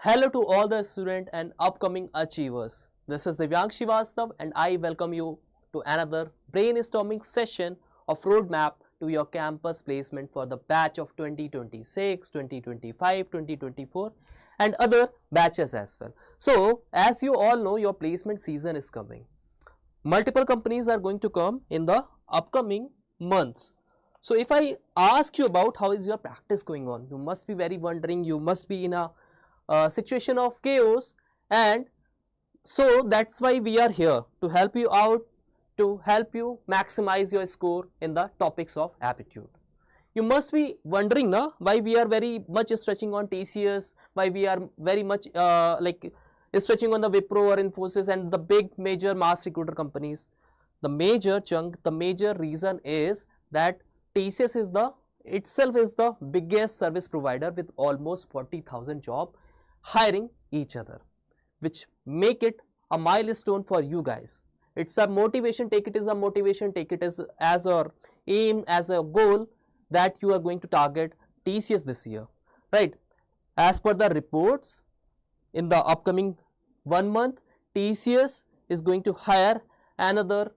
Hello to all the student and upcoming achievers. This is Divyank Srivastav and I welcome you to another brainstorming session of roadmap to your campus placement for the batch of 2026, 2025, 2024 and other batches as well. So as you all know, your placement season is coming. Multiple companies are going to come in the upcoming months. So if I ask you about how is your practice going on, you must be very wondering, you must be in a situation of chaos, and so that's why we are here to help you out, to help you maximize your score in the topics of aptitude. You must be wondering now why we are very much stretching on TCS, why we are very much stretching on the Wipro or Infosys and the big major mass recruiter companies. The major chunk, the major reason is that TCS is itself is the biggest service provider with almost 40,000 jobs hiring each other, which make it a milestone for you guys. It's a motivation, take it as a motivation, take it as a aim, as a goal that you are going to target TCS this year, right? As per the reports, in the upcoming 1 month, TCS is going to hire another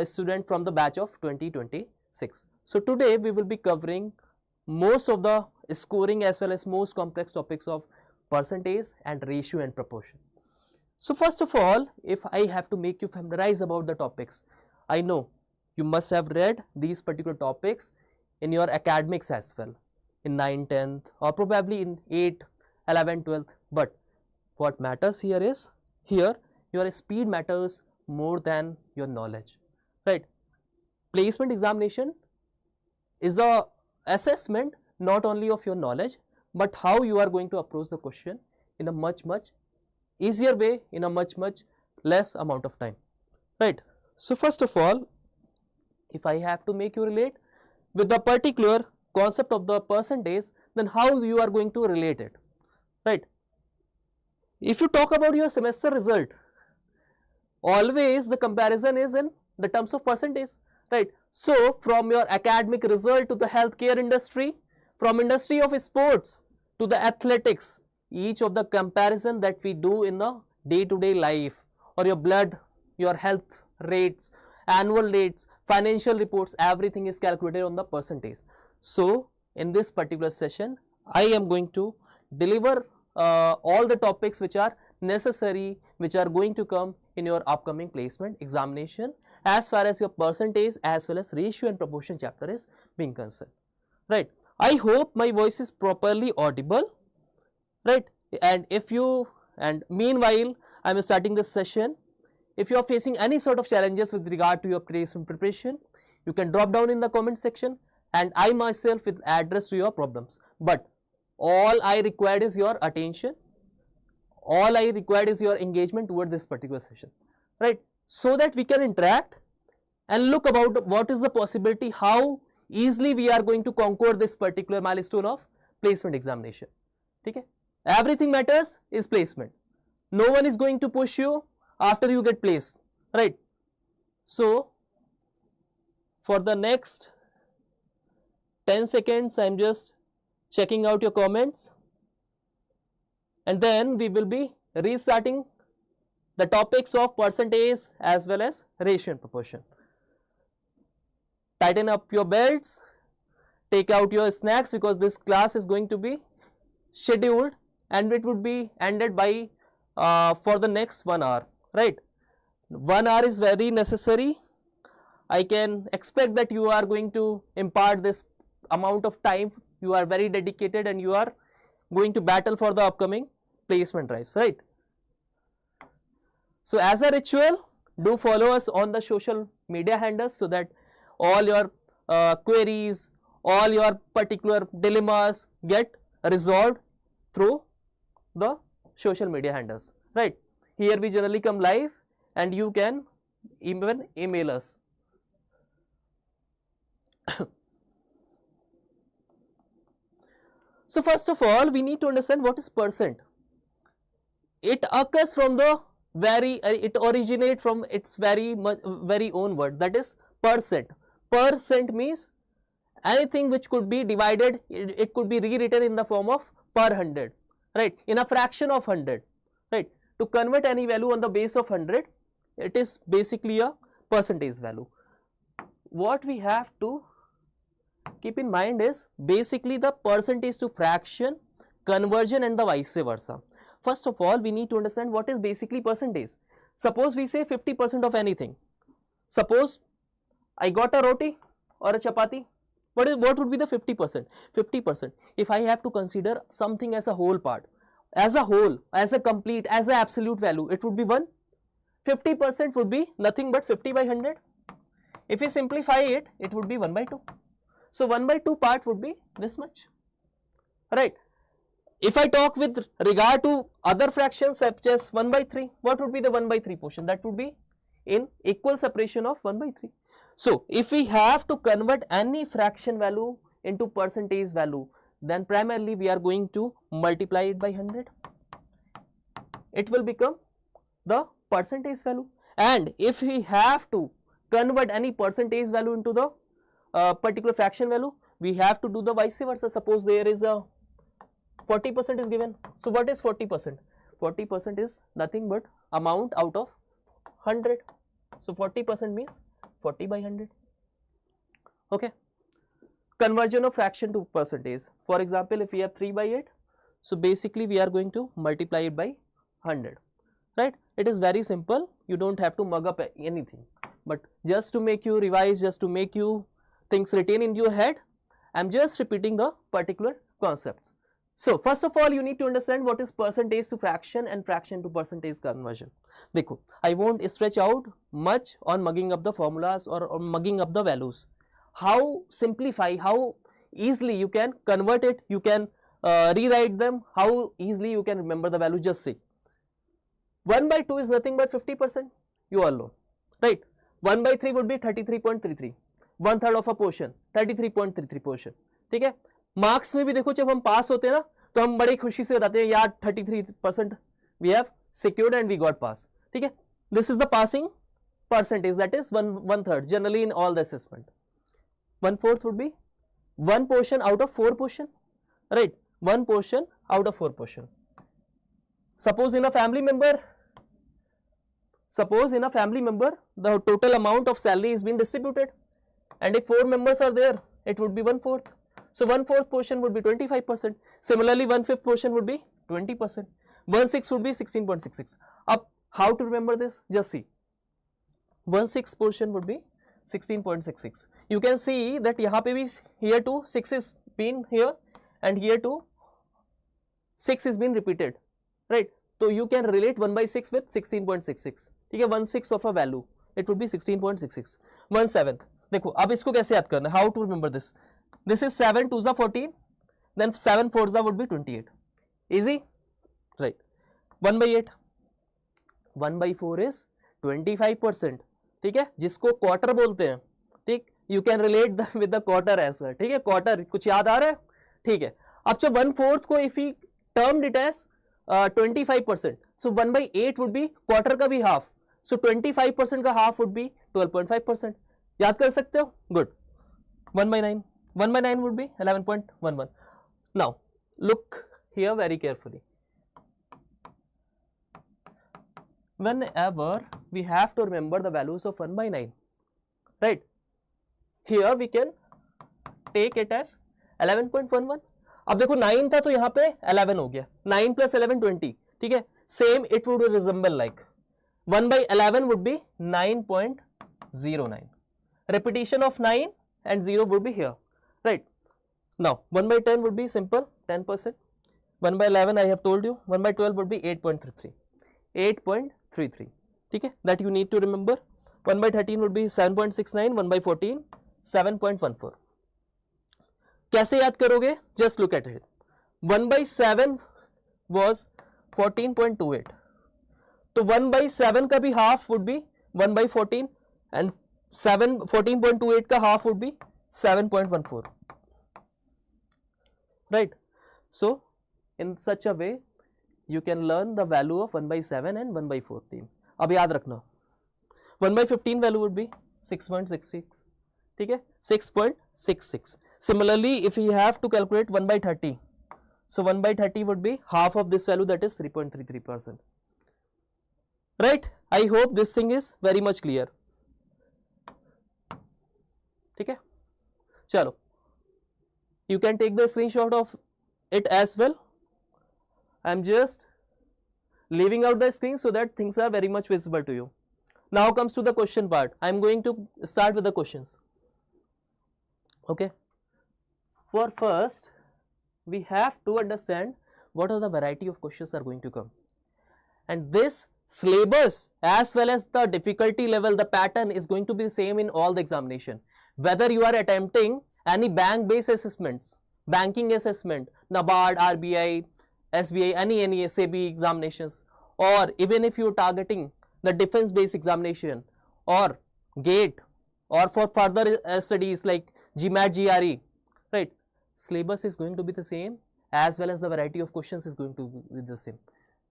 student from the batch of 2026. So today we will be covering most of the scoring as well as most complex topics of percentage and ratio and proportion. So first of all, if I have to make you familiarize about the topics, I know you must have read these particular topics in your academics as well, in 9th, 10th or probably in 8th, 11th, 12th, but what matters here is, here your speed matters more than your knowledge, right? Placement examination is a assessment not only of your knowledge, but how you are going to approach the question in a much easier way, in a much less amount of time, right? So first of all, if I have to make you relate with the particular concept of the percentage, then how you are going to relate it, right? If you talk about your semester result, always the comparison is in the terms of percentage, right? So from your academic result to the healthcare industry, from industry of sports to the athletics, each of the comparison that we do in the day-to-day life, or your blood, your health rates, annual rates, financial reports, everything is calculated on the percentage. So in this particular session, I am going to deliver all the topics which are necessary, which are going to come in your upcoming placement examination as far as your percentage as well as ratio and proportion chapter is being concerned, right? I hope my voice is properly audible, right? And meanwhile I am starting this session. If you are facing any sort of challenges with regard to your placement preparation, you can drop down in the comment section and I myself will address to your problems. But all I required is your attention, all I required is your engagement toward this particular session, right? So that we can interact and look about what is the possibility, how easily we are going to conquer this particular milestone of placement examination. Okay? Everything matters is placement. No one is going to push you after you get placed, right? So for the next 10 seconds, I am just checking out your comments and then we will be restarting the topics of percentage as well as ratio and proportion. Tighten up your belts, take out your snacks because this class is going to be scheduled and it would be ended by for the next 1 hour, right? 1 hour is very necessary. I can expect that you are going to impart this amount of time. You are very dedicated and you are going to battle for the upcoming placement drives, right? So as a ritual, do follow us on the social media handles so that all your queries, all your particular dilemmas get resolved through the social media handles, right? Here we generally come live and you can even email us. So first of all, we need to understand what is percent. It occurs from the it originates from its very own word, that is percent. Percent means anything which could be divided, it could be rewritten in the form of per 100, right, in a fraction of 100, right. To convert any value on the base of 100, it is basically a percentage value. What we have to keep in mind is basically the percentage to fraction, conversion and the vice versa. First of all, we need to understand what is basically percentage. Suppose we say 50% of anything. Suppose I got a roti or a chapati. What would be the 50%? 50%. If I have to consider something as a whole part, as a whole, as a complete, as an absolute value, it would be 1. 50% would be nothing but 50 by 100. If we simplify it, it would be 1 by 2. So 1 by 2 part would be this much, right. If I talk with regard to other fractions such as 1 by 3, what would be the 1 by 3 portion? That would be in equal separation of 1 by 3. So if we have to convert any fraction value into percentage value, then primarily we are going to multiply it by 100. It will become the percentage value. And if we have to convert any percentage value into the particular fraction value, we have to do the vice versa. Suppose there is a 40% is given. So what is 40%? 40% is nothing but amount out of 100. So 40% means 40 by 100. Okay. Conversion of fraction to percentage. For example, if we have 3 by 8, so basically we are going to multiply it by 100, right. It is very simple. You don't have to mug up anything, but just to make you revise, just to make you things retain in your head, I am just repeating the particular concepts. So first of all, you need to understand what is percentage to fraction and fraction to percentage conversion. देखो, I won't stretch out much on mugging up the formulas or on mugging up the values. How simplify, how easily you can convert it, you can rewrite them, how easily you can remember the value. Just see, 1 by 2 is nothing but 50%, you all know, right. 1 by 3 would be 33.33, 1/3 of a portion, 33.33 portion, ठीक है. Marks में भी देखो, जब हम पास होते हैं ना, तो हम बड़ी खुशी से बताते हैं यार 33% we have secured and we got pass, ठीक है. This is the passing percentage, that is 1/3 generally in all the assessment. 1/4 would be 1 portion out of 4 portion, right. 1 portion out of 4 portion. Suppose in a family member, the total amount of salary is being distributed, and if 4 members are there, it would be 1/4. So 1/4 portion would be 25%. Similarly, 1/5 portion would be 20%. 1/6 would be 16.66. Up, how to remember this? Just see. 1/6 portion would be 16.66. You can see that यहाँ पे भी here too 6 is been here and here too 6 is been repeated, right? So you can relate 1/6 with 16.66. ठीक है, 1/6 of a value, it would be 16.66. 1/7. देखो अब इसको कैसे याद करना? How to remember this? This is 7 2s are 14, then 7 4s would be 28. Easy, right? 1/8. 1/4 is 25%. ठीक है, जिसको क्वार्टर बोलते हैं, ठीक. You can relate with the quarter as well, ठीक है. क्वार्टर कुछ याद आ रहा है, ठीक है. अब जब 1/4 को if he term it as 25%, so 1/8 would be quarter का भी हाफ, सो 25% का हाफ वुड बी 12.5%. याद कर सकते हो? Good. 1/9. 1/9 would be 11.11. Now look here very carefully. Whenever we have to remember the values of 1/9, right? Here we can take it as 11.11. अब देखो 9 था तो यहाँ पे 11 हो गया. 9 plus 11 20. ठीक है. Same it would resemble like 1/11 would be 9.09. Repetition of 9 and 0 would be here. Right. Now 1/10 would be simple, 10%. 1/11 I have told you. 1/12 would be 8.33. 8.33. ठीक है, that you need to remember. 1/13 would be 7.69. 1/14 7.14. कैसे याद करोगे? Just look at it. 1/7 was 14.28. तो 1/7 का भी half would be 1/14 and 14.28 का half would be 7.14. Right. So in such a way you can learn the value of 1/7 and 1/14. अब याद रखना 1/15 value would be 6.66. ठीक है, 6.66. Similarly if we have to calculate 1/30, So 1 by 30 would be half of this value, that is 3.33%. Right? I hope this thing is very much clear. ठीक है, चलो, you can take the screenshot of it as well. I am just leaving out the screen so that things are very much visible to you. Now comes to the question part. I am going to start with the questions. Okay. For first, we have to understand what are the variety of questions are going to come. And this syllabus as well as the difficulty level, the pattern is going to be the same in all the examination. Whether you are attempting any bank-based assessments, banking assessment, NABARD, RBI, SBI, any SAB examinations, or even if you are targeting the defense-based examination or GATE, or for further studies like GMAT, GRE, right? Syllabus is going to be the same as well as the variety of questions is going to be the same.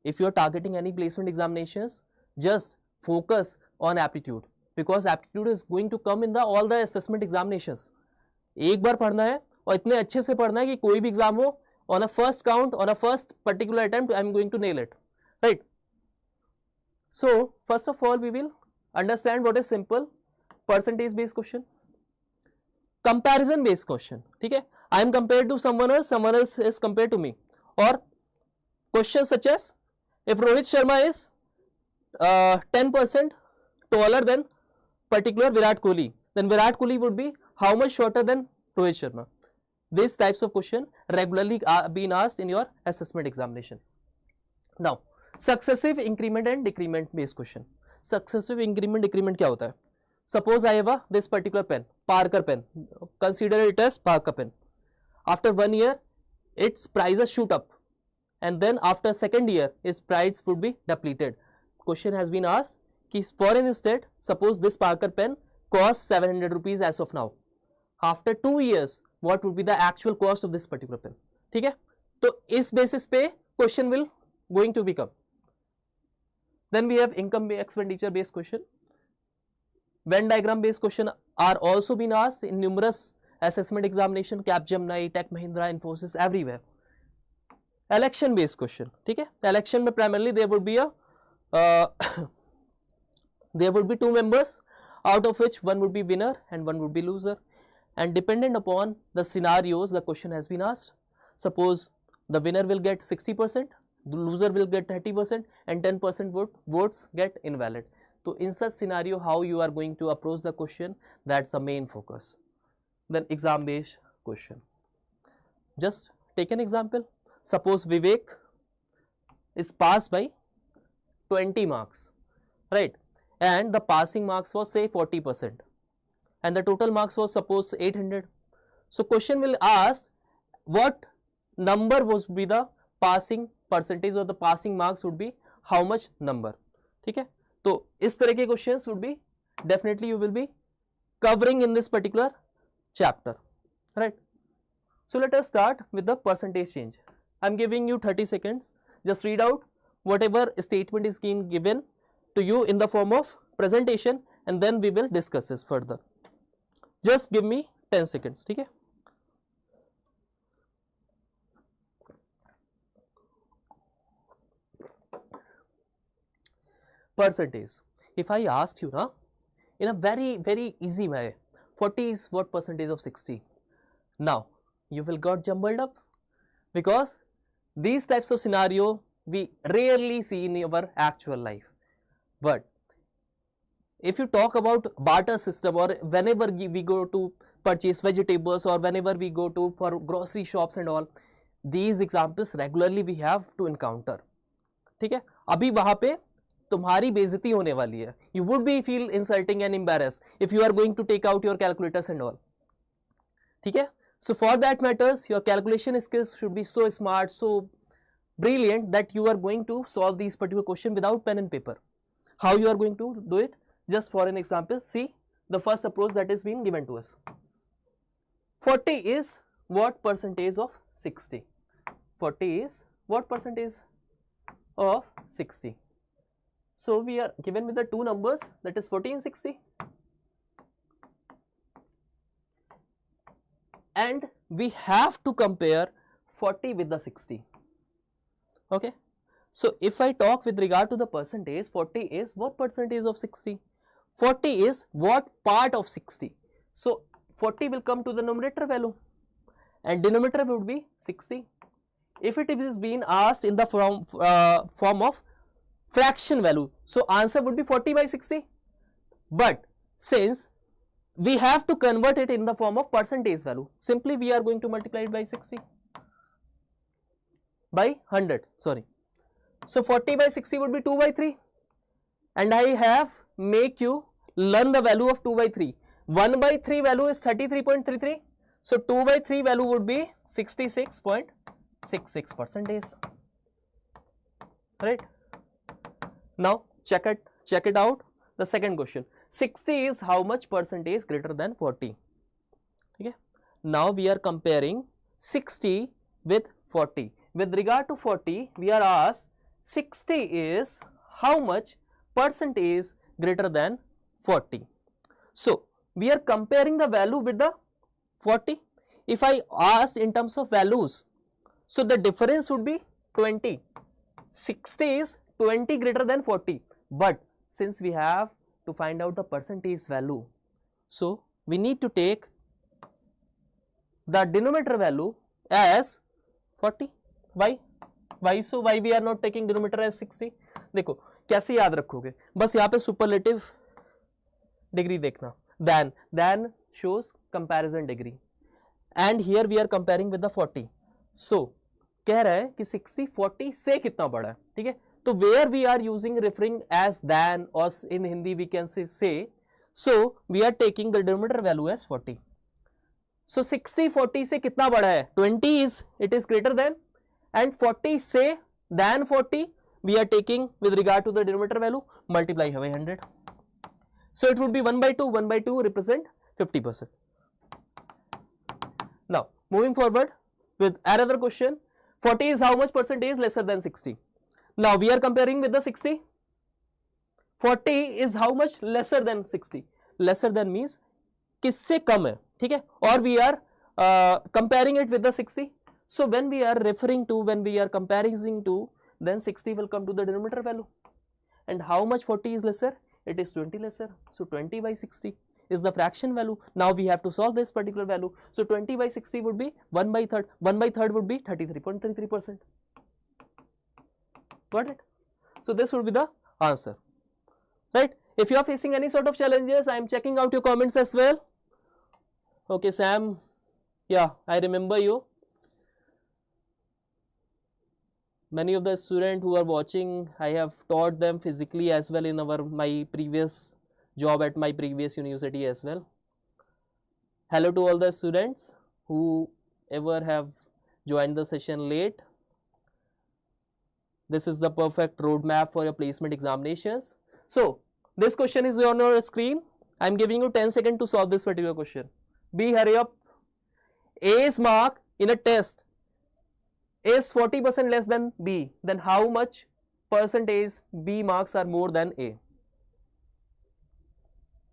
If you are targeting any placement examinations, just focus on aptitude, because aptitude is going to come in the all the assessment examinations. एक बार पढ़ना है और इतने अच्छे से पढ़ना है कि कोई भी एग्जाम हो, on a first count, on a first particular attempt, I am going to nail it, right? So first of all, we will understand what is simple percentage based question, comparison based question. ठीक है, I am compared to someone else is compared to me. Or questions such as, if Rohit Sharma is 10% taller than particular Virat Kohli, then Virat Kohli would be how much shorter than Rohit Sharma? These types of question regularly are being asked in your assessment examination. Now, successive increment and decrement based question. Successive increment, decrement क्या होता है? Suppose I have this particular pen, Parker pen. Consider it as Parker pen. After 1 year, its prices shoot up, and then after second year, its price would be depleted. Question has been asked, for an instance, suppose this Parker pen costs 700 rupees as of now. After 2 years, what would be the actual cost of this particular pen? ठीक है, तो इस basis पे question will going to become. Then we have income expenditure based question. Venn diagram based question are also been asked in numerous assessment examination, Capgemini, Tech Mahindra, Infosys, everywhere. Election based question. ठीक है, election में primarily there would be a there would be 2 members, out of which one would be winner and one would be loser, and dependent upon the scenarios the question has been asked. Suppose the winner will get 60%, the loser will get 30%, and 10% votes get invalid. So in such scenario, how you are going to approach the question, that's the main focus. Then exam based question. Just take an example. Suppose Vivek is passed by 20 marks, right? And the passing marks was say 40%, and the total marks was suppose 800. So question will ask what number would be the passing percentage, or the passing marks would be how much number. ठीक है, तो इस तरह के questions would be definitely you will be covering in this particular chapter, right? So let us start with the percentage change. I am giving you 30 seconds. Just read out whatever statement is being given to you in the form of presentation, and then we will discuss this further. Just give me 10 seconds. ठीक है, percentage. If I asked you now in a very easy way, 40 is what percentage of 60? Now you will got jumbled up, because these types of scenario we rarely see in our actual life. But if you talk about barter system, or whenever we go to purchase vegetables, or whenever we go to for grocery shops and all, these examples regularly we have to encounter. ठीक है, अभी वहां पे तुम्हारी बेइज्जती होने वाली है. You would be feel insulting and embarrassed if you are going to take out your calculators and all. ठीक है, so for that matters your calculation skills should be so smart, so brilliant that you are going to solve these particular question without pen and paper. How you are going to do it? Just for an example, see the first approach that is being given to us. 40 is what percentage of 60? 40 is what percentage of 60? So we are given with the two numbers, that is 40 and 60, and we have to compare 40 with the 60. Okay. So if I talk with regard to the percentage, 40 is what percentage of 60? 40 is what part of 60? So 40 will come to the numerator value and denominator would be 60. If it is being asked in the form of fraction value, so answer would be 40 by 60. But since we have to convert it in the form of percentage value, simply we are going to multiply it by 60 by 100, sorry. So 40 by 60 would be 2 by 3 and I have make you learn the value of 2 by 3. 1 by 3 value is 33.33. So 2 by 3 value would be 66.66 percentage, right? Now check it out. The second question, 60 is how much percentage greater than 40? Okay. Now we are comparing 60 with 40. With regard to 40, we are asked 60 is how much percentage greater than 40. So we are comparing the value with the 40. If I asked in terms of values, so the difference would be 20. 60 is 20 greater than 40. But since we have to find out the percentage value, so we need to take the denominator value as 40. Why? So why we are not taking denominator as 60? देखो कैसे याद रखोगे, बस यहाँ पे superlative degree देखना, than shows comparison degree and here we are comparing with the 40. So कह रहा है कि 60 40 से कितना बड़ा है, ठीक है? तो where we are using referring as than or in Hindi we can say, so we are taking the denominator value as 40. So 60 40 से कितना बड़ा है? 20 is it is greater than, and 40 से than 40 we are taking with regard to the denominator value, multiply by 100. So it would be 1 by 2, 1 by 2 represent 50%. Now moving forward with another question, 40 is how much percentage lesser than 60? Now we are comparing with the 60. 40 is how much lesser than 60? Lesser than means किससे कम है, ठीक है? Or we are comparing it with the 60. So when we are referring to, when we are comparing to, then 60 will come to the denominator value. And how much 40 is lesser? It is 20 lesser. So 20 by 60 is the fraction value. Now we have to solve this particular value. So 20 by 60 would be 1 by third. 1 by third would be 33.33%. Got it? So this would be the answer, right? If you are facing any sort of challenges, I am checking out your comments as well. Okay, Sam, yeah, I remember you. Many of the students who are watching, I have taught them physically as well in my previous job at my previous university as well. Hello to all the students who ever have joined the session late. This is the perfect roadmap for your placement examinations. So this question is on your screen. I am giving you 10 seconds to solve this particular question. B, hurry up. A's mark in a test is 40% less than B, then how much percentage B marks are more than A?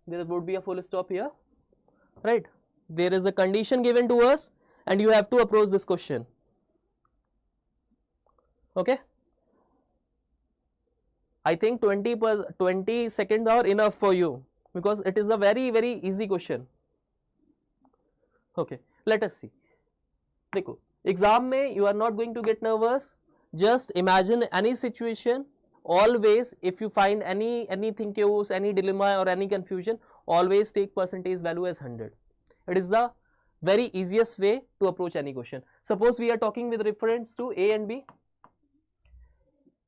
There would be a full stop here, right? There is a condition given to us and you have to approach this question. Okay? I think 20 seconds are enough for you because it is a very, very easy question. Okay, let us see. देखो, exam में you are not going to get nervous. Just imagine any situation. Always, if you find anything chaos, any dilemma or any confusion, always take percentage value as 100. It is the very easiest way to approach any question. Suppose we are talking with reference to A and B.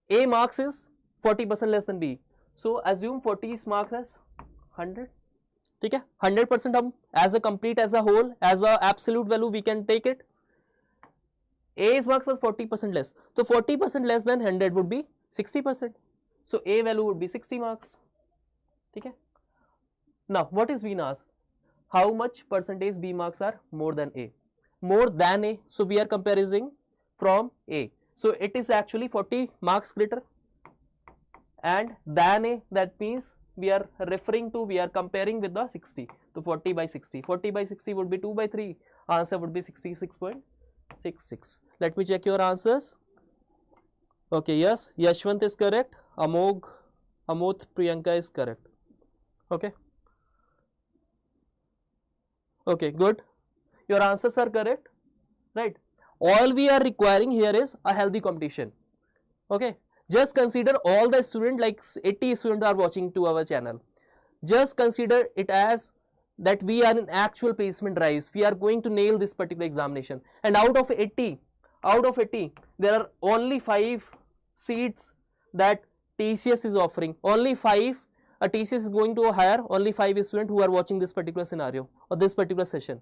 A marks is 40% less than B. So assume 40 is marked as 100. ठीक है, 100% हम as a complete, as a whole, as a absolute value we can take it. A is marked as 40% less. So 40% less than 100 would be 60%. So A value would be 60 marks. ठीक है. Now what is being asked? How much percentage B marks are more than A? More than A. So we are comparing from A. So it is actually 40 marks greater. And than A, that means we are referring to, we are comparing with the 60. So 40 by 60. 40 by 60 would be 2 by 3. Answer would be 66.3%. 6. Let me check your answers. Okay, yes, Yashwant is correct. Amod, Priyanka is correct. Okay. Okay, good. Your answers are correct, right? All we are requiring here is a healthy competition. Okay. Just consider all the students, like 80 students are watching to our channel. Just consider it as that we are in actual placement drives. We are going to nail this particular examination. And out of 80, there are only 5 seats that TCS is offering. Only 5. TCS is going to hire only 5 students who are watching this particular scenario or this particular session.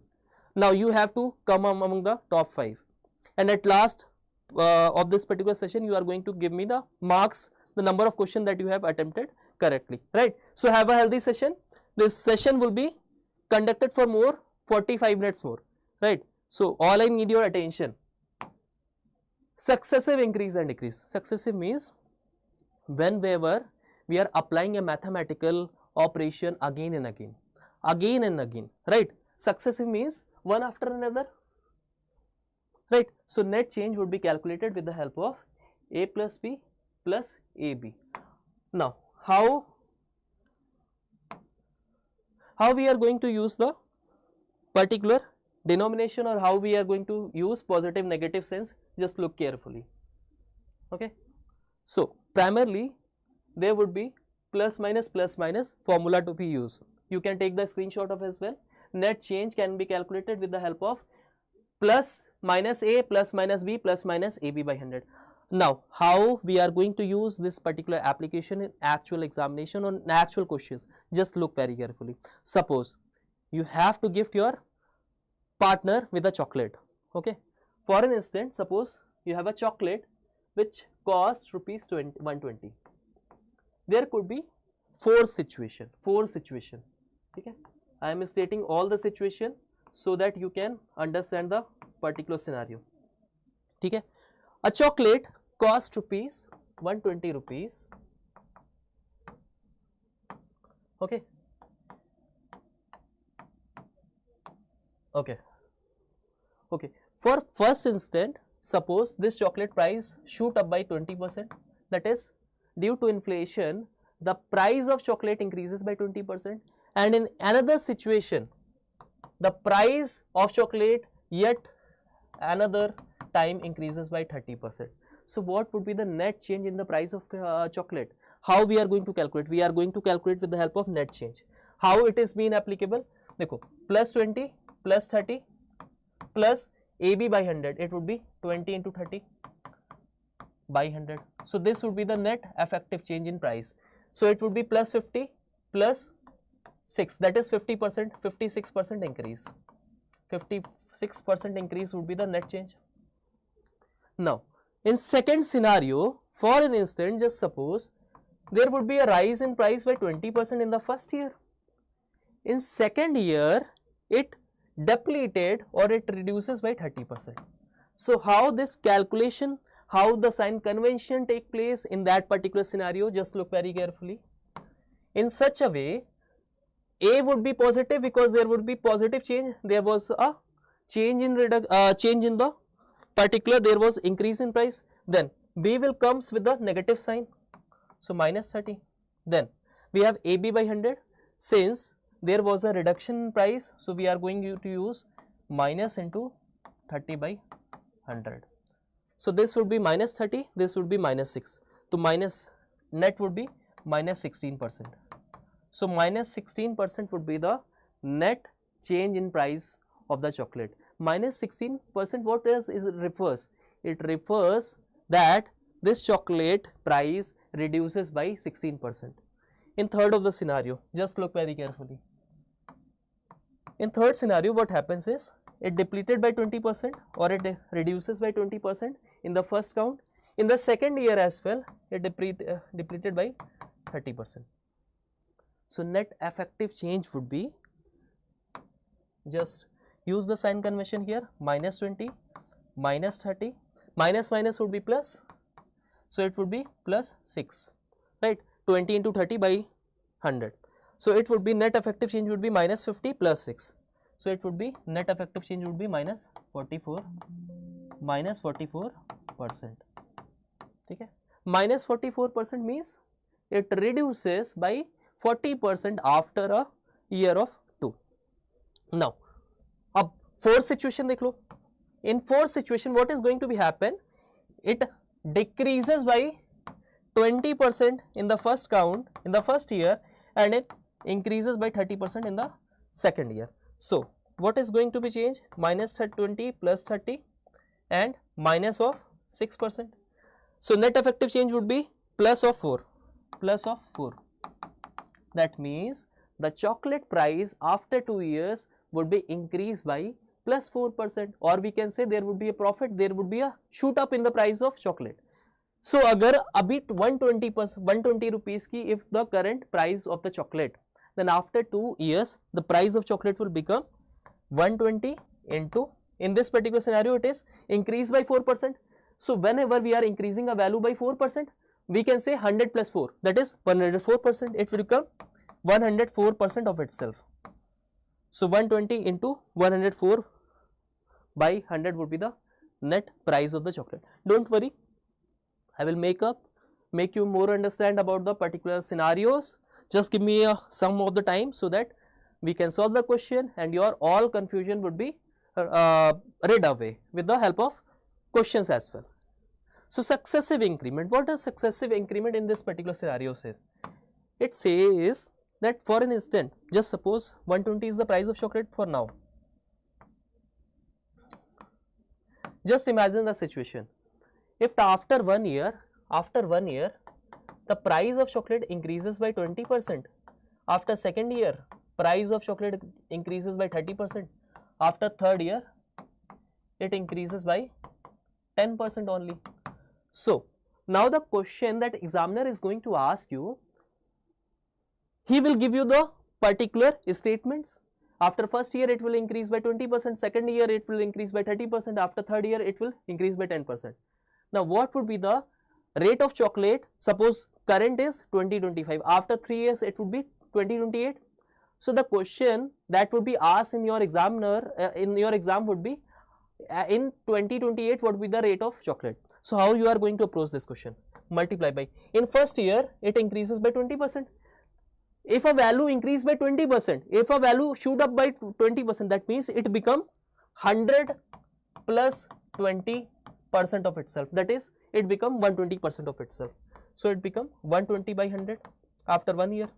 Now you have to come among the top 5. And at last of this particular session, you are going to give me the marks, the number of questions that you have attempted correctly, right? So have a healthy session. This session will be conducted for more 45 minutes more, right? So all I need your attention. Successive increase and decrease. Successive means whenever we are applying a mathematical operation again and again, right? Successive means one after another, right? So net change would be calculated with the help of A plus B plus AB. Now how we are going to use the particular denomination, or how we are going to use positive negative sense, just look carefully. Okay. So primarily there would be plus minus formula to be used. You can take the screenshot of as well. Net change can be calculated with the help of plus minus A plus minus B plus minus AB by 100. Now how we are going to use this particular application in actual examination on actual questions, just look very carefully. Suppose you have to gift your partner with a chocolate. Okay. For an instance, suppose you have a chocolate which costs rupees 120. There could be 4 situations. Okay. I am stating all the situation so that you can understand the particular scenario. Okay. A chocolate cost rupees 120 rupees. Okay. Okay. For first instant, suppose this chocolate price shoot up by 20%. That is, due to inflation, the price of chocolate increases by 20%. And in another situation, the price of chocolate yet another time increases by 30%. So what would be the net change in the price of chocolate? How we are going to calculate? We are going to calculate with the help of net change. How it is being applicable? Dekho, plus 20 plus 30 plus AB by 100. It would be 20 into 30 by 100. So this would be the net effective change in price. So it would be plus 50 plus 6, that is 50%, 56% increase. 56% increase would be the net change. Now, in second scenario, for an instant, just suppose there would be a rise in price by 20% in the first year. In second year, it depleted or it reduces by 30%. So how this calculation, how the sign convention take place in that particular scenario, just look very carefully. In such a way, A would be positive because there would be positive change. There was a change in the particular, there was increase in price. Then B will comes with the negative sign. So minus 30. Then we have AB by 100. Since there was a reduction in price, so we are going to use minus into 30 by 100. So this would be minus 30, this would be minus 6. So minus net would be minus 16%. So minus 16% would be the net change in price of the chocolate. Minus 16%, what else is it refers? It refers that this chocolate price reduces by 16%. In third of the scenario, just look very carefully. In third scenario, what happens is it depleted by 20% or it reduces by 20% in the first count. In the second year as well, it depleted by 30%. So net effective change would be, just use the sign convention here, minus 20, minus 30, minus would be plus. So it would be plus 6, right? 20 into 30 by 100. So it would be net effective change would be minus 50 plus 6. So it would be net effective change would be minus 44 -44%. ठीक है, -44% means it reduces by 40% after a year of 2. Now, अब fourth situation देख लो. In fourth situation, what is going to be happen? It decreases by 20% in the first count in the first year, and it increases by 30% in the second year. So, what is going to be changed? Minus 20 plus 30 and minus of 6%. So, net effective change would be plus of 4. That means the chocolate price after 2 years would be increased by plus 4%, or we can say there would be a profit, there would be a shoot up in the price of chocolate. So, अगर अभी 120 rupees की if the current price of the chocolate, then after 2 years the price of chocolate will become 120 into, in this particular scenario it is increased by 4%. So, whenever we are increasing a value by 4%, we can say 100 plus 4, that is 104%, it will become 104% of itself. So, 120 into 104 by 100 would be the net price of the chocolate. Don't worry, I will make you more understand about the particular scenarios. Just give me some of the time so that we can solve the question and your all confusion would be rid away with the help of questions as well. So, successive increment. What does successive increment in this particular scenario says? It says that for an instant, just suppose 120 is the price of chocolate for now. Just imagine the situation. If after 1 year, the price of chocolate increases by 20%. After second year, price of chocolate increases by 30%. After third year, it increases by 10% only. So, now the question that examiner is going to ask you, he will give you the particular statements. After first year, it will increase by 20%. Second year, it will increase by 30%. After third year, it will increase by 10%. Now, what would be the rate of chocolate? Suppose current is 2025. After 3 years, it would be 2028. So, the question that would be asked in your exam would be in 2028, what would be the rate of chocolate? So, how you are going to approach this question? Multiply by. In first year, it increases by 20%. If a value increase by 20%, if a value shoot up by 20%, that means it become 100 plus 20% of itself. That is, it become 120% of itself. So, it become 120 by 100 after 1 year.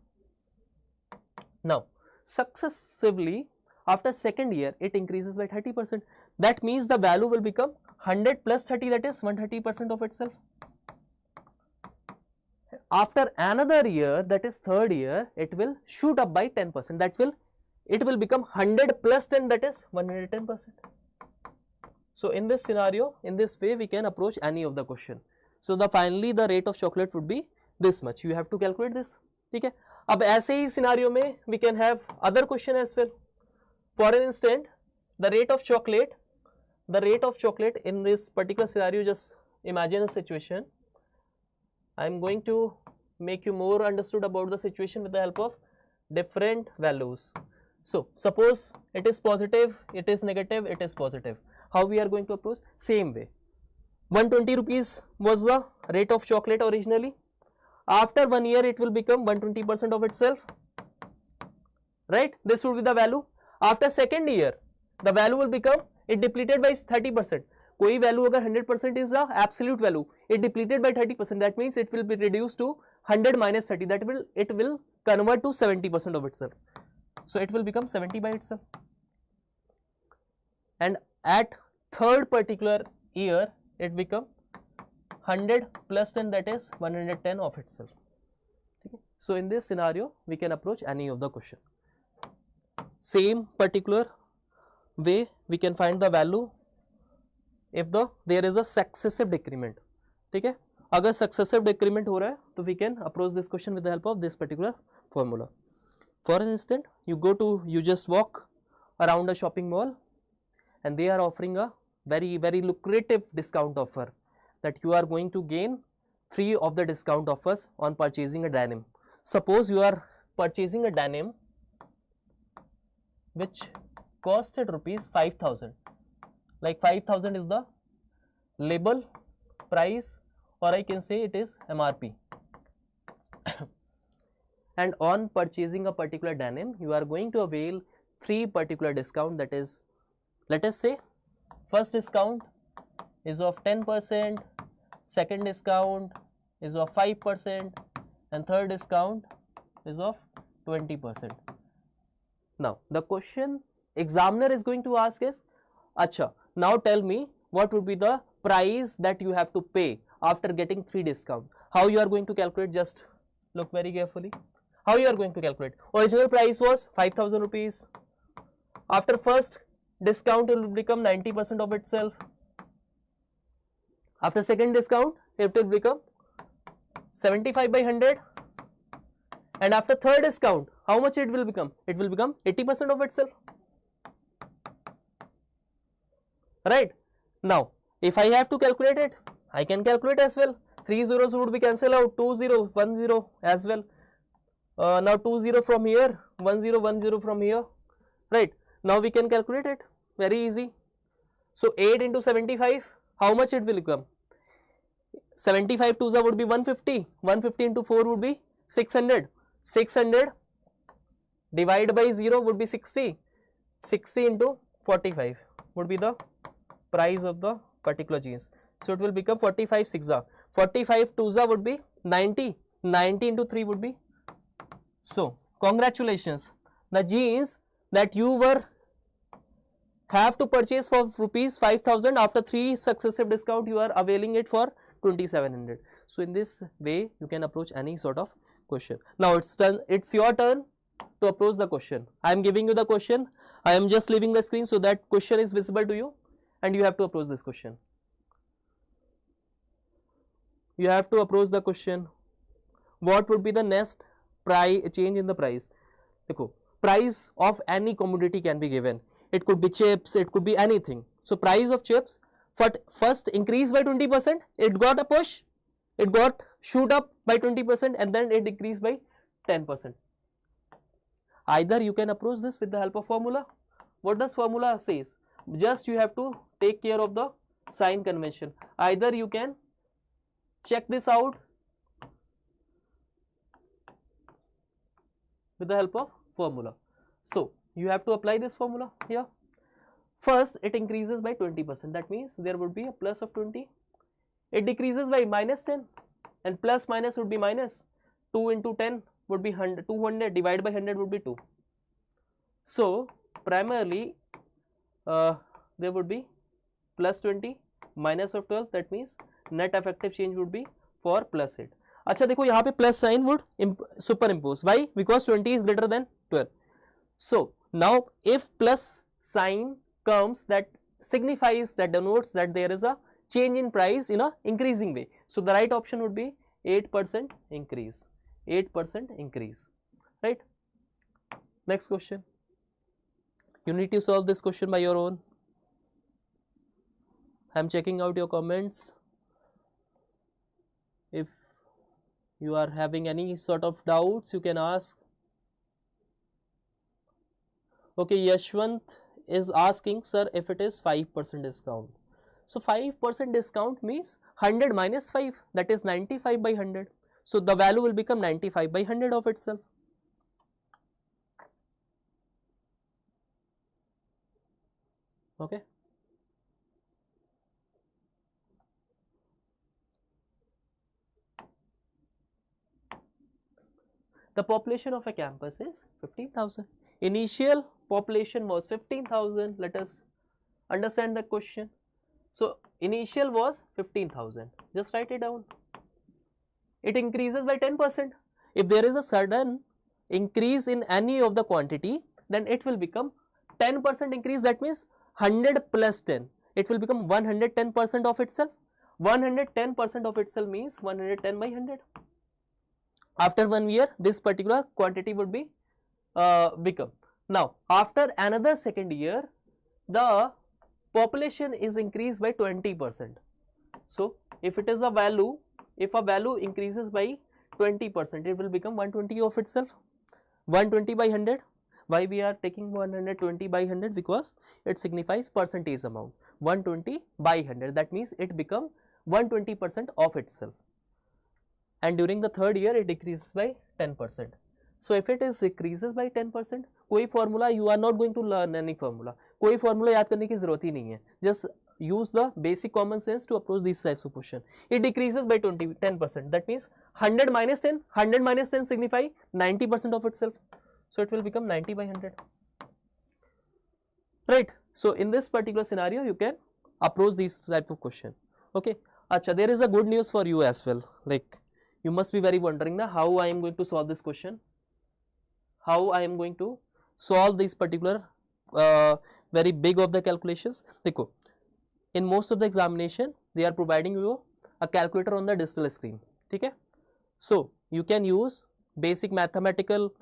Now, successively after second year, it increases by 30%. That means the value will become 100 plus 30, that is 130% of itself. After another year, that is third year, it will shoot up by 10%. It will become 100 plus 10, that is 110%. So, in this scenario, in this way, we can approach any of the question. So, finally the rate of chocolate would be this much. You have to calculate this. ठीक है. अब ऐसे ही scenario में we can have other question as well. For an instant, the rate of chocolate in this particular scenario, just imagine a situation. I am going to make you more understood about the situation with the help of different values. So, suppose it is positive, it is negative, it is positive. How we are going to approach? Same way. 120 rupees was the rate of chocolate originally. After 1 year, it will become 120% of itself. Right? This will be the value. After second year, the value will become, it depleted by 30%. कोई value अगर 100% is the absolute value, it depleted by 30%. That means it will be reduced to 100 minus 30. It will convert to 70% of itself. So, it will become 70 by itself. And at third particular year, it become 100 plus 10, that is 110 of itself. Okay. So, in this scenario, we can approach any of the question. Same particular way, we can find the value if there is a successive decrement. ठीक है. अगर successive decrement हो रहा है, तो we can approach this question with the help of this particular formula. For an instant, you just walk around a shopping mall, and they are offering a very, very lucrative discount offer that you are going to gain free of the discount offers on purchasing a denim. Suppose you are purchasing a denim which costed rupees 5,000. Like 5,000 is the label, price, or I can say it is MRP. And on purchasing a particular denim, you are going to avail 3 particular discount, that is, let us say first discount is of 10%, second discount is of 5%, and third discount is of 20%. Now the question examiner is going to ask is, acha, now tell me what would be the price that you have to pay after getting 3 discount. How you are going to calculate? Just look very carefully. How you are going to calculate? Original price was 5,000 rupees. After first discount it will become 90% of itself. After second discount it will become 75 by 100. And after third discount, how much it will become? It will become 80% of itself. Right? Now, if I have to calculate it, I can calculate as well. 3 zeros would be cancelled out, 2 0, 1 0 as well. Now 2 0 from here, 1 0, 1 0 from here. Right? Now we can calculate it. Very easy. So 8 into 75, how much it will become? 75 2s would be 150. 150 into 4 would be 600. 600 divided by 0 would be 60. 60 into 45 would be the price of the particular jeans. So it will become 45 6a. 45 2a would be 90. 90 into 3 would be. So congratulations, the jeans that you were have to purchase for rupees 5,000, after 3 successive discount you are availing it for 2,700. So in this way you can approach any sort of question. Now it's your turn to approach the question. I am giving you the question. I am just leaving the screen so that question is visible to you, and you have to approach this question. You have to approach the question. What would be the next price change in the price? Dekho, price of any commodity can be given. It could be chips, it could be anything. So price of chips first increased by 20%, it got a push, it got shoot up by 20%, and then it decreased by 10%. Either you can approach this with the help of formula. What does formula says? Just you have to take care of the sign convention. Either you can check this out with the help of formula. So you have to apply this formula here. First it increases by 20%, that means there would be a plus of 20. It decreases by minus 10, and plus minus would be minus. 2 into 10 would be 100, 200 divided by 100 would be 2. So primarily there would be plus 20 minus of 12, that means net effective change would be for plus 8. अच्छा देखो यहाँ पे plus sign would superimpose. Why? Because 20 is greater than 12. So now if plus sign comes, that signifies, that denotes that there is a change in price in a increasing way. So the right option would be 8% increase. 8% increase. Right? Next question. You need to solve this question by your own. I am checking out your comments. If you are having any sort of doubts, you can ask. Okay, Yashwant is asking, sir, if it is 5% discount. So 5% discount means 100 minus 5, that is 95 by 100. So the value will become 95 by 100 of itself. Okay. The population of a campus is 15,000. Initial population was 15,000. Let us understand the question. So initial was 15,000. Just write it down. It increases by 10%. If there is a sudden increase in any of the quantity, then it will become 10% increase. That means 100 plus 10. It will become 110% of itself. 110% of itself means 110 by 100. After 1 year, this particular quantity would be become. Now, after another second year, the population is increased by 20%. So, if it is a value, if a value increases by 20%, it will become 120 of itself. 120 by 100. Why we are taking 120 by 100? Because it signifies percentage amount. 120 by 100. That means it become 120% of itself. And during the third year it decreases by 10%. So if it is decreases by 10%, कोई formula you are not going to learn any formula. कोई formula याद करने की जरूरत ही नहीं है. Just use the basic common sense to approach these types of question. It decreases by 10%. That means 100 minus 10. 100 minus 10 signify 90% of itself. So it will become 90 by 100. Right. So in this particular scenario, you can approach these type of question. Okay. Acha, there is a good news for you as well. Like you must be very wondering now how I am going to solve this question. How I am going to solve this particular very big of the calculations. देखो, in most of the examination they are providing you a calculator on the digital screen. ठीक है? So you can use basic mathematical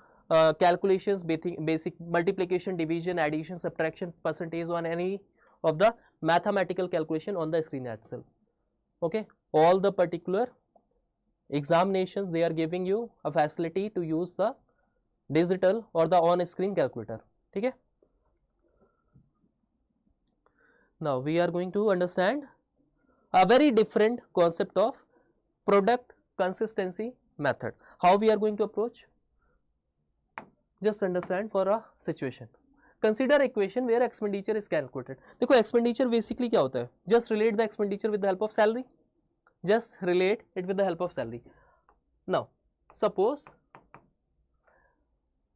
calculations, basic multiplication, division, addition, subtraction, percentage on any of the mathematical calculation on the screen itself. Okay, all the particular examinations they are giving you a facility to use the digital or the on screen calculator. Okay, now we are going to understand a very different concept of product consistency method. How we are going to approach? Just understand for a situation. Consider equation where expenditure is calculated. देखो expenditure basically क्या होता है? Just relate the expenditure with the help of salary. Just relate it with the help of salary. Now, suppose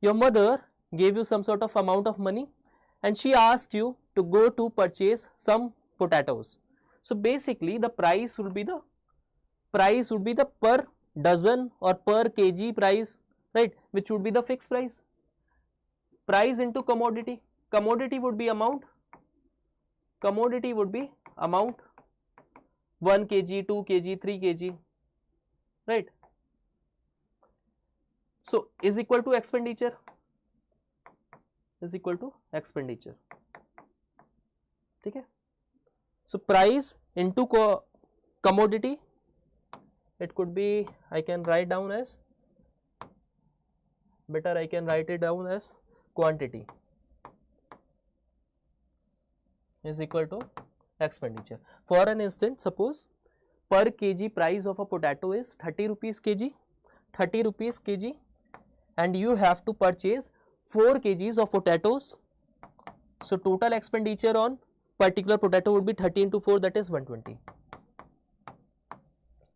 your mother gave you some sort of amount of money and she asked you to go to purchase some potatoes. So basically the price would be the per dozen or per kg price, right, which would be the fixed price. Price into commodity. Commodity would be amount. 1 kg, 2 kg, 3 kg, right? So is equal to expenditure. Is equal to expenditure. Okay. So price into commodity. It could be, I can write down as, better I can write it down as quantity is equal to expenditure. For an instance, suppose per kg price of a potato is 30 rupees kg, 30 rupees kg, and you have to purchase 4 kgs of potatoes. So total expenditure on particular potato would be 30 into 4, that is 120.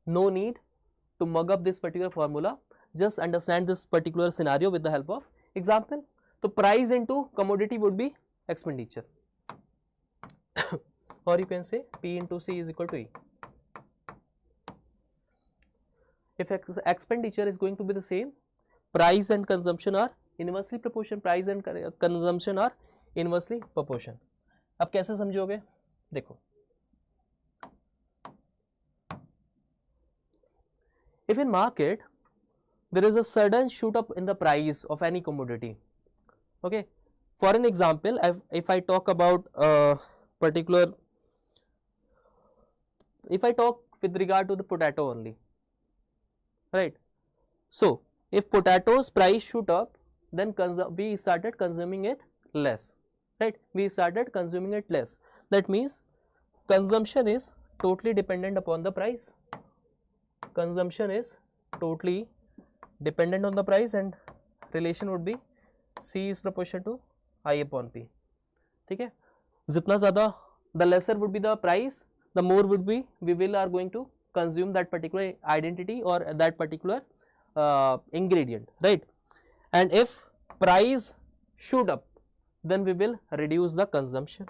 No need to mug up this particular formula. Just understand this particular scenario with the help of example. So price into commodity would be expenditure. Or you can say P into C is equal to E. If expenditure is going to be the same, price and consumption are inversely proportional. Price and consumption are inversely proportional. अब कैसे समझोगे? देखो, if in market there is a sudden shoot up in the price of any commodity, okay, for an example, if I talk about particular, if I talk with regard to the potato only, right? So if potatoes price shoot up, then we started consuming it less, right? We started consuming it less. That means consumption is totally dependent upon the price. Consumption is totally dependent on the price, and relation would be C is proportional to I upon P. ठीक है? जितना ज़्यादा, the lesser would be the price, the more would be we are going to consume that particular identity or that particular ingredient, right? And if price shoot up, then we will reduce the consumption.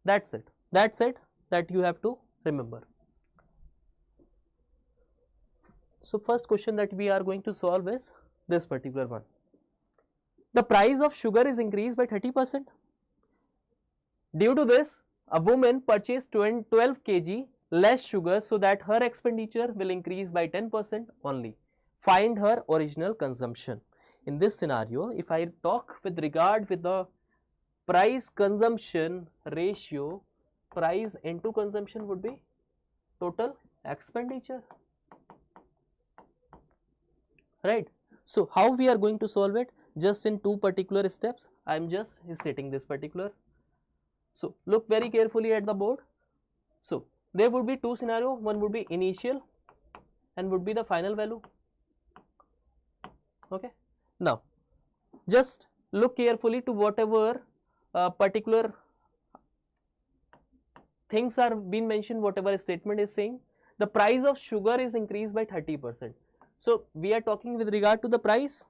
That's it. That's it that you have to remember. So first question that we are going to solve is this particular one. The price of sugar is increased by 30%. Due to this, a woman purchased 12 kg less sugar, so that her expenditure will increase by 10% only. Find her original consumption. In this scenario, if I talk with regard with the price consumption ratio, price into consumption would be total expenditure, right? So how we are going to solve it? Just in two particular steps. I am just stating this particular. So look very carefully at the board. So there would be two scenarios, one would be initial and would be the final value. Okay. Now just look carefully to whatever particular things are being mentioned, whatever statement is saying. The price of sugar is increased by 30%. So we are talking with regard to the price.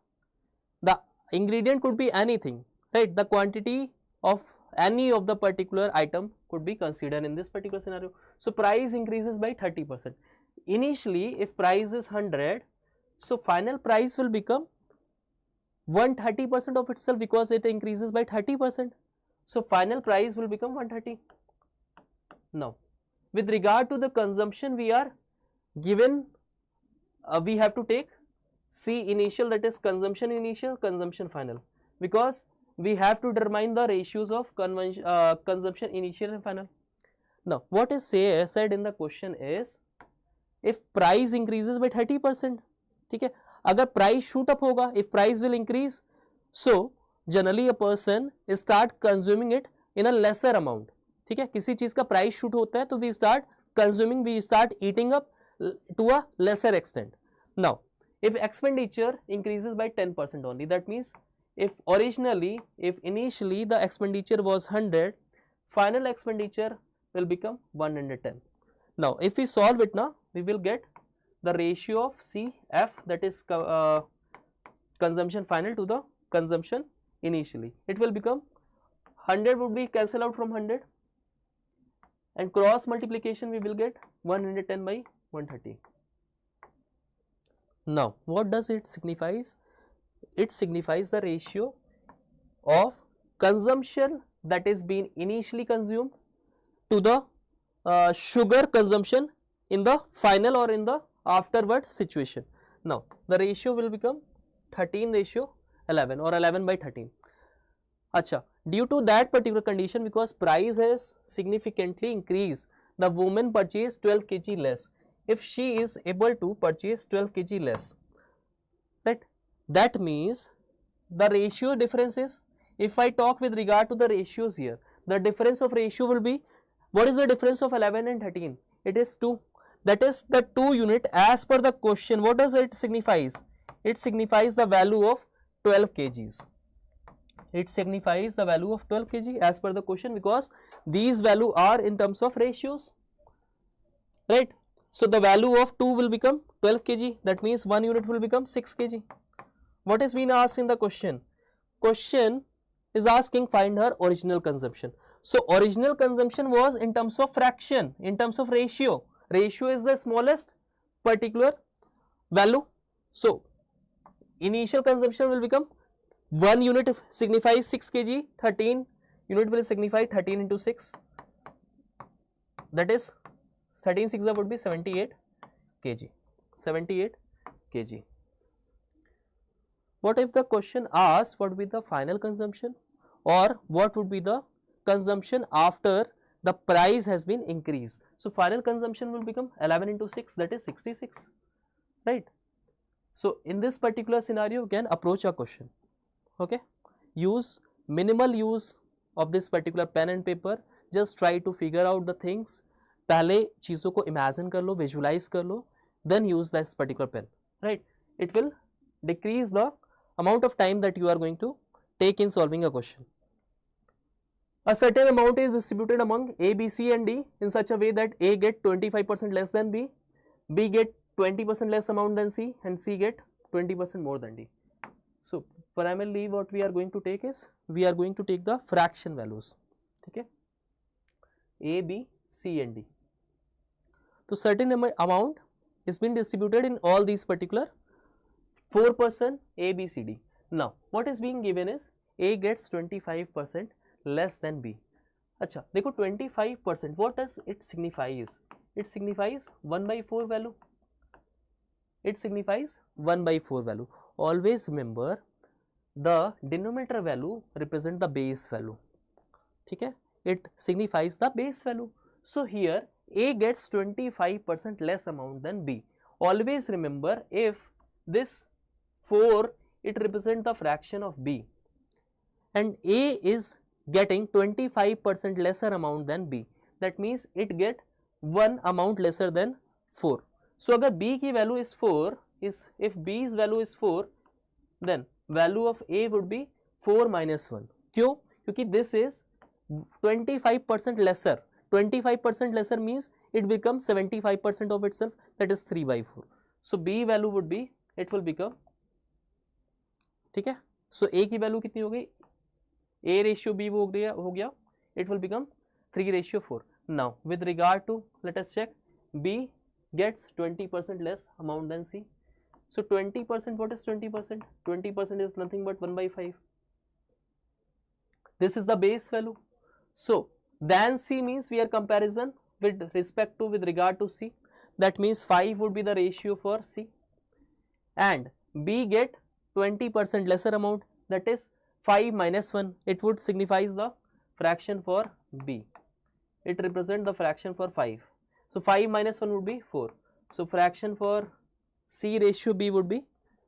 The ingredient could be anything, right? The quantity of any of the particular item could be considered in this particular scenario. So price increases by 30%. Initially, if price is 100, so final price will become 130% of itself because it increases by 30%. So final price will become 130. Now, with regard to the consumption, we are given, we have to take C initial, that is consumption initial, consumption final, because we have to determine the ratios of consumption initial and final. Now, what is said in the question is, if price increases by 30%, ठीक है, अगर price shoot up होगा, if price will increase, so generally a person start consuming it in a lesser amount. ठीक है, किसी चीज का price shoot होता है तो we start consuming, we start eating up to a lesser extent. Now if expenditure increases by 10% only, that means if initially the expenditure was 100, final expenditure will become 110. Now if we solve it now, we will get the ratio of CF, that is consumption final to the consumption initially. It will become 100 would be cancelled out from 100, and cross multiplication we will get 110 by 130. Now what does it signifies? It signifies the ratio of consumption that is being initially consumed to the sugar consumption in the final or in the afterward situation. Now the ratio will become 13:11 or 11 by 13. Acha, due to that particular condition, because price has significantly increased, the woman purchased 12 kg less. If she is able to purchase 12 kg less, right, that means the ratio difference is, if I talk with regard to the ratios here, the difference of ratio will be, what is the difference of 11 and 13? It is 2. That is the 2 unit as per the question. What does it signifies? It signifies the value of 12 kgs. It signifies the value of 12 kg as per the question, because these value are in terms of ratios, right? So the value of 2 will become 12 kg, that means 1 unit will become 6 kg. What is being asked in the question? Question is asking find her original consumption. So original consumption was in terms of fraction, in terms of ratio. Ratio is the smallest particular value. So initial consumption will become 1 unit signifies 6 kg, 13 unit will signify 13 into 6, that is 13 6 would be 78 kg. 78 kg. What if the question asks what would be the final consumption, or what would be the consumption after the price has been increased? So final consumption will become 11 into 6, that is 66, right? So in this particular scenario, you can approach a question. Okay, use minimal use of this particular pen and paper. Just try to figure out the things. पहले चीज़ों को imagine कर लो, visualize कर लो, then use this particular pen, right? It will decrease the amount of time that you are going to take in solving a question. A certain amount is distributed among A, B, C and D in such a way that A get 25% less than B, B get 20% less amount than C, and C get 20% more than D. So primarily what we are going to take is, we are going to take the fraction values. Okay, A, B, C and D. So certain amount is been distributed in all these particular 4% A, B, C, D. Now what is being given is A gets 25% less than B. अच्छा देखो 25%, what does it signifies? It signifies 1/4 value. It signifies 1/4 value. Always remember the denominator value represent the base value. ठीक है, it signifies the base value. So here A gets 25% less amount than B. Always remember, if this 4 it represents the fraction of B and A is getting 25% lesser amount than B. That means it get one amount lesser than 4. So अगर B की value is 4, if B's value is 4, then value of A would be 4 minus 1. क्यों? क्योंकि this is 25% lesser. 25% lesser means it becomes 75% of itself, that is 3 by 4. So B value would be, it will become, ठीक है. So A की value कितनी हो गई? A ratio B हो गया, it will become 3 ratio 4. Now with regard to, let us check, B gets 20% less amount than C. So 20%, what is 20%? 20% is nothing but 1 by 5. This is the base value. So than C means we are comparison with respect to, with regard to C. That means 5 would be the ratio for C. And B get 20% lesser amount, that is 5 minus 1. It would signifies the fraction for B. It represents the fraction for 5. So 5 minus 1 would be 4. So fraction for C ratio B would be